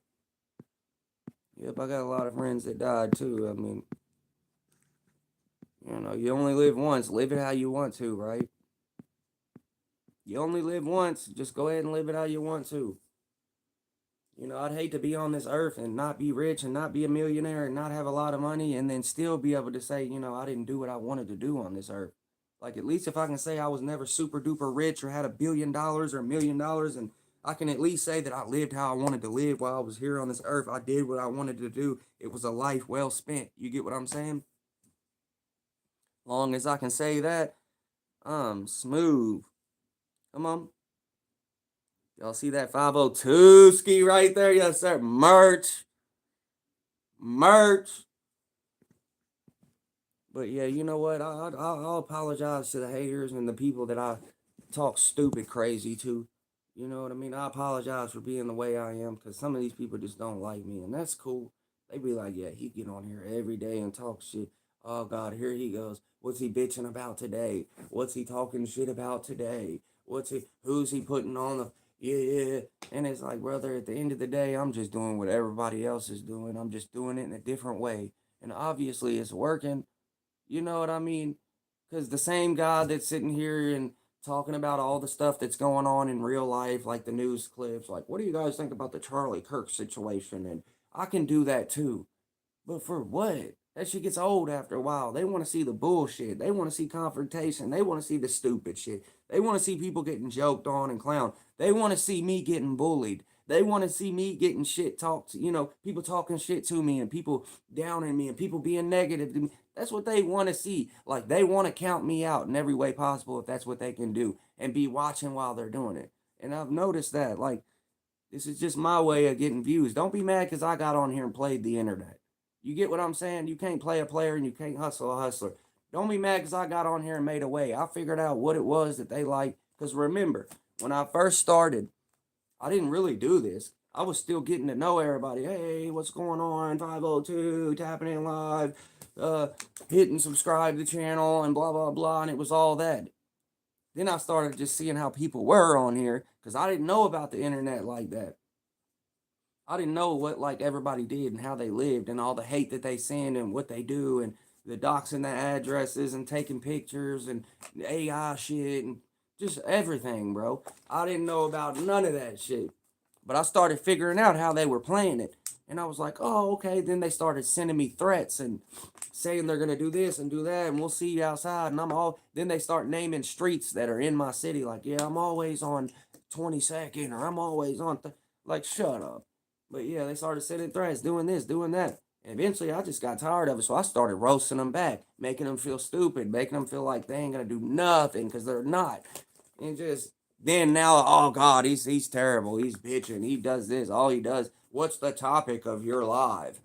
Yep, I got a lot of friends that died too. I mean, you only live once. Live it how you want to, right? You only live once. Just go ahead and live it how you want to. I'd hate to be on this earth and not be rich and not be a millionaire and not have a lot of money and then still be able to say, I didn't do what I wanted to do on this earth. Like, at least if I can say I was never super duper rich or had $1 billion or $1 million, and I can at least say that I lived how I wanted to live while I was here on this earth. I did what I wanted to do. It was a life well spent. You get what I'm saying? Long as I can say that, I'm smooth. Come on. Y'all see that 502 ski right there? Yes, sir. Merch. Merch. But yeah, you know what? I'll apologize to the haters and the people that I talk stupid crazy to. You know what I mean? I apologize for being the way I am because some of these people just don't like me, and that's cool. They be like, yeah, he get on here every day and talk shit. Oh God, here he goes. What's he bitching about today? What's he talking shit about today? Who's he putting on the, yeah. And it's like, brother, at the end of the day, I'm just doing what everybody else is doing. I'm just doing it in a different way. And obviously it's working. You know what I mean? Because the same guy that's sitting here and talking about all the stuff that's going on in real life, like the news clips, like, what do you guys think about the Charlie Kirk situation? And I can do that too. But for what? That shit gets old after a while. They want to see the bullshit. They want to see confrontation. They want to see the stupid shit. They want to see people getting joked on and clowned. They want to see me getting bullied. They want to see me getting shit talked, people talking shit to me and people downing me and people being negative to me. That's what they want to see. Like, they want to count me out in every way possible if that's what they can do and be watching while they're doing it. And I've noticed that, like, this is just my way of getting views. Don't be mad because I got on here and played the internet. You get what I'm saying? You can't play a player and you can't hustle a hustler. Don't be mad because I got on here and made a way. I figured out what it was that they like. Because remember, when I first started, I didn't really do this. I was still getting to know everybody. Hey, what's going on? 502, tapping in live, uh, hitting subscribe to the channel, and blah, blah, blah. And it was all that. Then I started just seeing how people were on here because I didn't know about the internet like that. I didn't know what like everybody did and how they lived and all the hate that they send and what they do and the doxing the addresses and taking pictures and AI shit and just everything, bro. I didn't know about none of that shit. But I started figuring out how they were playing it. And I was like, oh, okay. Then they started sending me threats and saying they're going to do this and do that. And we'll see you outside. And then they start naming streets that are in my city. Like, yeah, I'm always on 22nd or I'm always on, like, shut up. But yeah, they started sending threats, doing this, doing that. And eventually I just got tired of it. So I started roasting them back, making them feel stupid, making them feel like they ain't going to do nothing because they're not. And just then now, oh God, he's terrible. He's bitching. He does this. All he does. What's the topic of your live?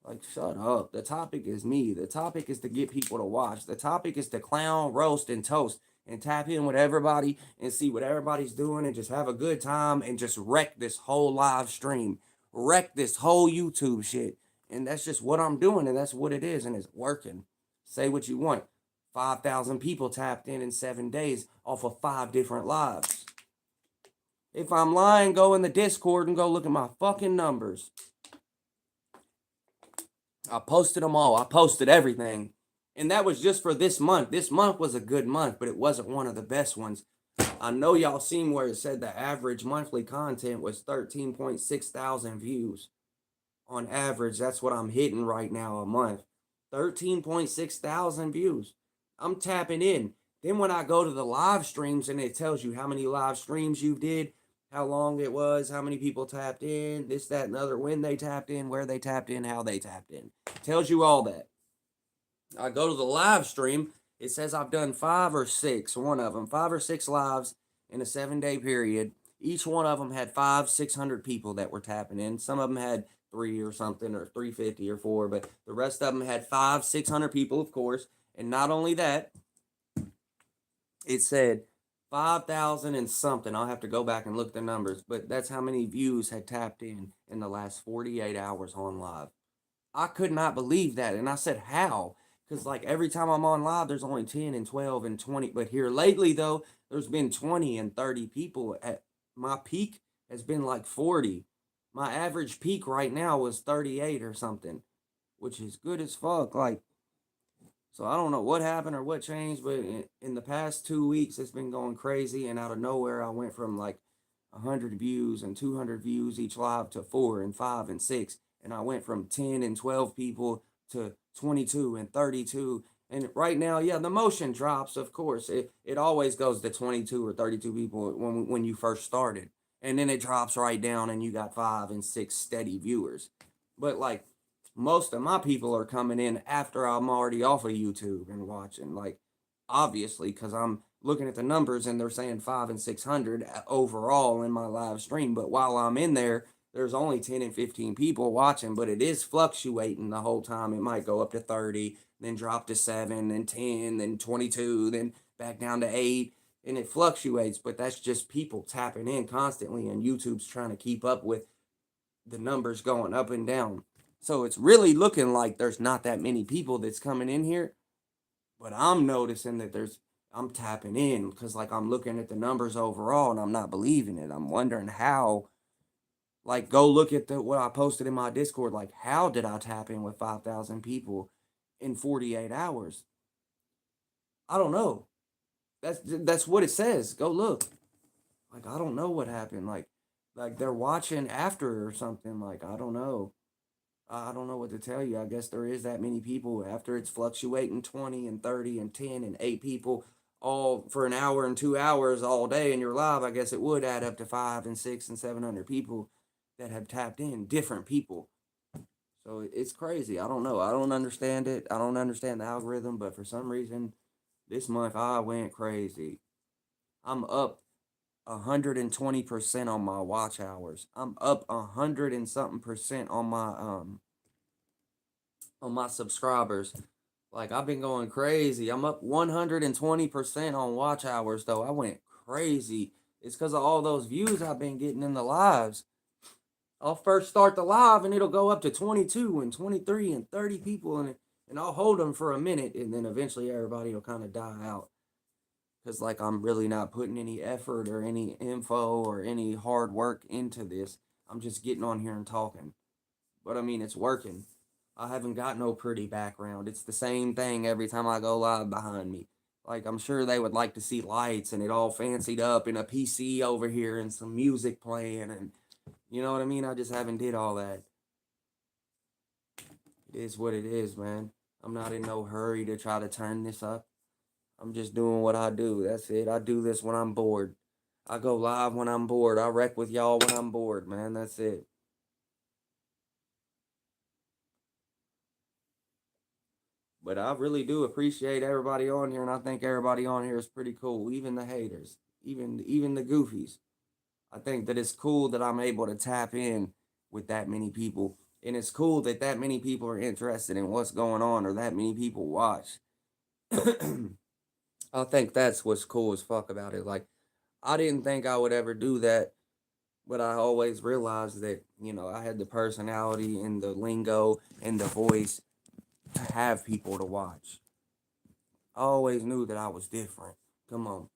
Like, shut up. The topic is me. The topic is to get people to watch. The topic is to clown, roast, and toast and tap in with everybody and see what everybody's doing and just have a good time and just wreck this whole live stream. Wreck this whole YouTube shit. And that's just what I'm doing, and that's what it is, and it's working. Say what you want. 5,000 people tapped in 7 days off of 5 different lives. If I'm lying, go in the Discord and go look at my fucking numbers. I posted them all. I posted everything. And that was just for this month. This month was a good month, but it wasn't one of the best ones. I know y'all seen where it said the average monthly content was 13.6 thousand views. On average, that's what I'm hitting right now a month. 13.6 thousand views. I'm tapping in. Then when I go to the live streams and it tells you how many live streams you did, how long it was, how many people tapped in, this, that, and other, when they tapped in, where they tapped in, how they tapped in. It tells you all that. I go to the live stream. It says I've done 5 or 6, one of them, 5 or 6 lives in a 7-day period. Each one of them had 600 people that were tapping in. Some of them had 3 or something, or 350 or 4, but the rest of them had 600 people, of course. And not only that, it said 5,000 and something. I'll have to go back and look at the numbers, but that's how many views had tapped in the last 48 hours on live. I could not believe that. And I said, how? Because like every time I'm on live, there's only 10 and 12 and 20. But here lately, though, there's been 20 and 30 people. At my peak has been like 40. My average peak right now was 38 or something, which is good as fuck. Like, so I don't know what happened or what changed, but in the past 2 weeks, it's been going crazy. And out of nowhere, I went from like 100 views and 200 views each live to 4 and 5 and 6. And I went from 10 and 12 people to 22 and 32. And right now, yeah, the motion drops, of course. It always goes to 22 or 32 people when you first started. And then it drops right down and you got 5 and 6 steady viewers. But like most of my people are coming in after I'm already off of YouTube and watching. Like obviously, because I'm looking at the numbers and they're saying 5 and 600 overall in my live stream. But while I'm in there, there's only 10 and 15 people watching, but it is fluctuating the whole time. It might go up to 30, then drop to 7, then 10, then 22, then back down to 8. And it fluctuates, but that's just people tapping in constantly, and YouTube's trying to keep up with the numbers going up and down. So it's really looking like there's not that many people that's coming in here, but I'm noticing that I'm tapping in because like I'm looking at the numbers overall and I'm not believing it. I'm wondering how, like go look at what I posted in my Discord. Like how did I tap in with 5,000 people in 48 hours? I don't know. That's what it says. Go look. Like I don't know what happened. Like they're watching after or something. Like I don't know. I don't know what to tell you. I guess there is that many people after it's fluctuating 20 and 30 and 10 and 8 people all for an hour and 2 hours all day in your live. I guess it would add up to 5 and 6 and 700 people that have tapped in, different people. So it's crazy. I don't know. I don't understand it. I don't understand the algorithm, but for some reason, this month I went crazy. I'm up 120% on my watch hours. I'm up 100 and something percent on my subscribers. Like I've been going crazy. I'm up 120% on watch hours though. I went crazy. It's because of all those views I've been getting in the lives. I'll first start the live and it'll go up to 22 and 23 and 30 people and I'll hold them for a minute and then eventually everybody will kind of die out. Because, like, I'm really not putting any effort or any info or any hard work into this. I'm just getting on here and talking. But I mean, it's working. I haven't got no pretty background. It's the same thing every time I go live behind me. Like, I'm sure they would like to see lights and it all fancied up and a PC over here and some music playing and you know what I mean? I just haven't did all that. It is what it is, man. I'm not in no hurry to try to turn this up. I'm just doing what I do. That's it. I do this when I'm bored. I go live when I'm bored. I wreck with y'all when I'm bored, man. That's it. But I really do appreciate everybody on here, and I think everybody on here is pretty cool. Even the haters, even the goofies. I think that it's cool that I'm able to tap in with that many people, and it's cool that that many people are interested in what's going on, or that many people watch. I think that's what's cool as fuck about it. Like, I didn't think I would ever do that, but I always realized that, I had the personality and the lingo and the voice to have people to watch. I always knew that I was different. Come on.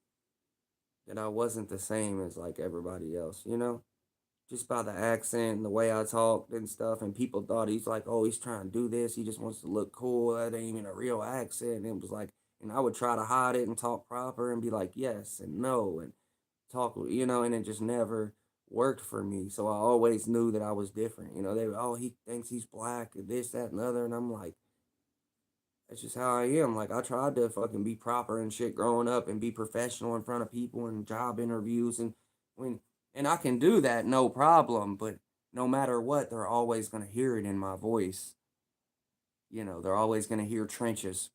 That I wasn't the same as like everybody else. Just by the accent and the way I talked and stuff. And people thought he's like, oh, he's trying to do this. He just wants to look cool. That ain't even a real accent. And it was like, and I would try to hide it and talk proper and be like, yes and no. And talk, and it just never worked for me. So I always knew that I was different. They were, oh, he thinks he's black and this, that, and other. And I'm like, that's just how I am. Like, I tried to fucking be proper and shit growing up and be professional in front of people and job interviews. When, and I can do that, no problem. But no matter what, they're always going to hear it in my voice. They're always going to hear trenches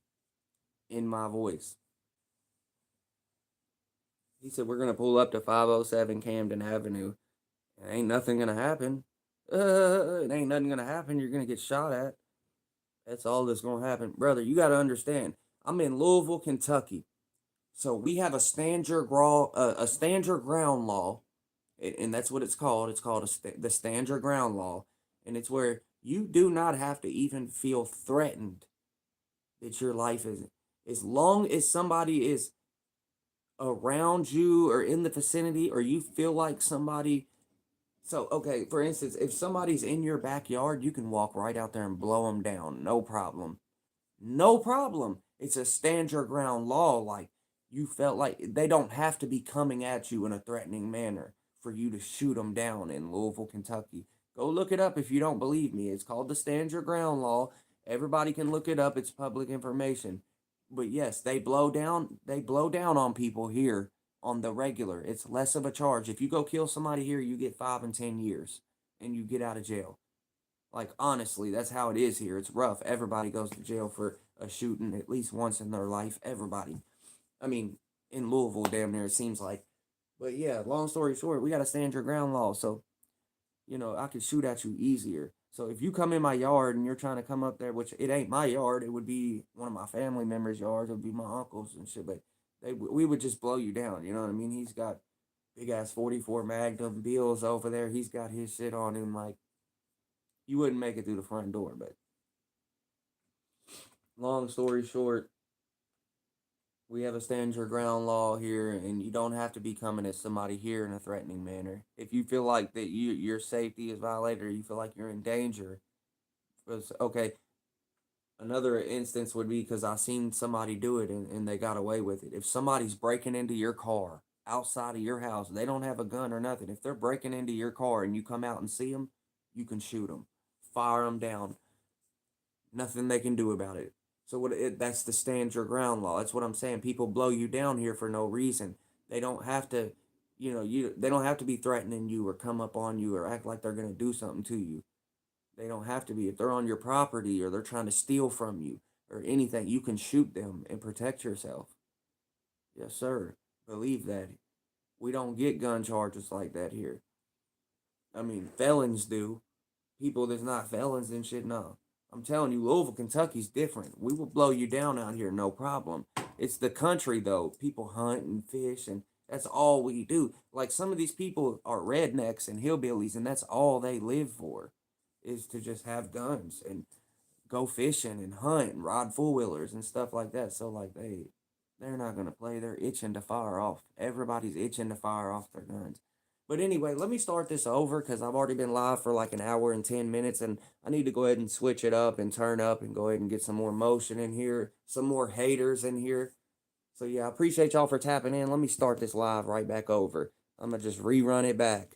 in my voice. He said, we're going to pull up to 507 Camden Avenue. It ain't nothing gonna happen. It ain't nothing gonna happen. You're gonna get shot at. That's all that's gonna happen, brother. You gotta understand. I'm in Louisville, Kentucky, so we have a stand your ground law, and that's what it's called. It's called the stand your ground law, and it's where you do not have to even feel threatened that your life is, as long as somebody is around you or in the vicinity, or you feel like somebody. So, okay, for instance, if somebody's in your backyard, you can walk right out there and blow them down. No problem. No problem. It's a stand your ground law. Like, you felt like they don't have to be coming at you in a threatening manner for you to shoot them down in Louisville, Kentucky. Go look it up if you don't believe me. It's called the stand your ground law. Everybody can look it up. It's public information. But yes, they blow down on people here on the regular. It's less of a charge. If you go kill somebody here, you get 5 and 10 years and you get out of jail. Like, honestly, that's how it is here. It's rough. Everybody goes to jail for a shooting at least once in their life. Everybody. I mean, in Louisville, damn near, it seems like. But yeah, long story short, we got to stand your ground law. So, I could shoot at you easier. So if you come in my yard and you're trying to come up there, which it ain't my yard, it would be one of my family members' yards. It would be my uncle's and shit. But we would just blow you down. You know what I mean? He's got big ass 44 Magnum Bills over there. He's got his shit on him. Like, you wouldn't make it through the front door. But long story short, we have a stand your ground law here, and you don't have to be coming at somebody here in a threatening manner. If you feel like that your safety is violated, or you feel like you're in danger, because okay, another instance would be because I seen somebody do it and they got away with it. If somebody's breaking into your car outside of your house, they don't have a gun or nothing. If they're breaking into your car and you come out and see them, you can shoot them, fire them down. Nothing they can do about it. So that's the stand your ground law. That's what I'm saying. People blow you down here for no reason. They don't have to, they don't have to be threatening you or come up on you or act like they're gonna do something to you. They don't have to be. If they're on your property or they're trying to steal from you or anything, you can shoot them and protect yourself. Yes, sir. Believe that. We don't get gun charges like that here. I mean, felons do. People that's not felons and shit, no. I'm telling you, Louisville, Kentucky's different. We will blow you down out here, no problem. It's the country, though. People hunt and fish, and That's all we do. Like some of these people are rednecks and hillbillies, and that's all they live for, is to just have guns and go fishing and hunt and ride four wheelers and stuff like that. So like they're not gonna play. They're itching to fire off. Everybody's itching to fire off their guns. But anyway, let me start this over because I've already been live for like an hour and 10 minutes, and I need to go ahead and switch it up and turn up and go ahead and get some more motion in here, some more haters in here. So yeah, I appreciate y'all for tapping in. Let me start this live right back over. I'm gonna just rerun it back.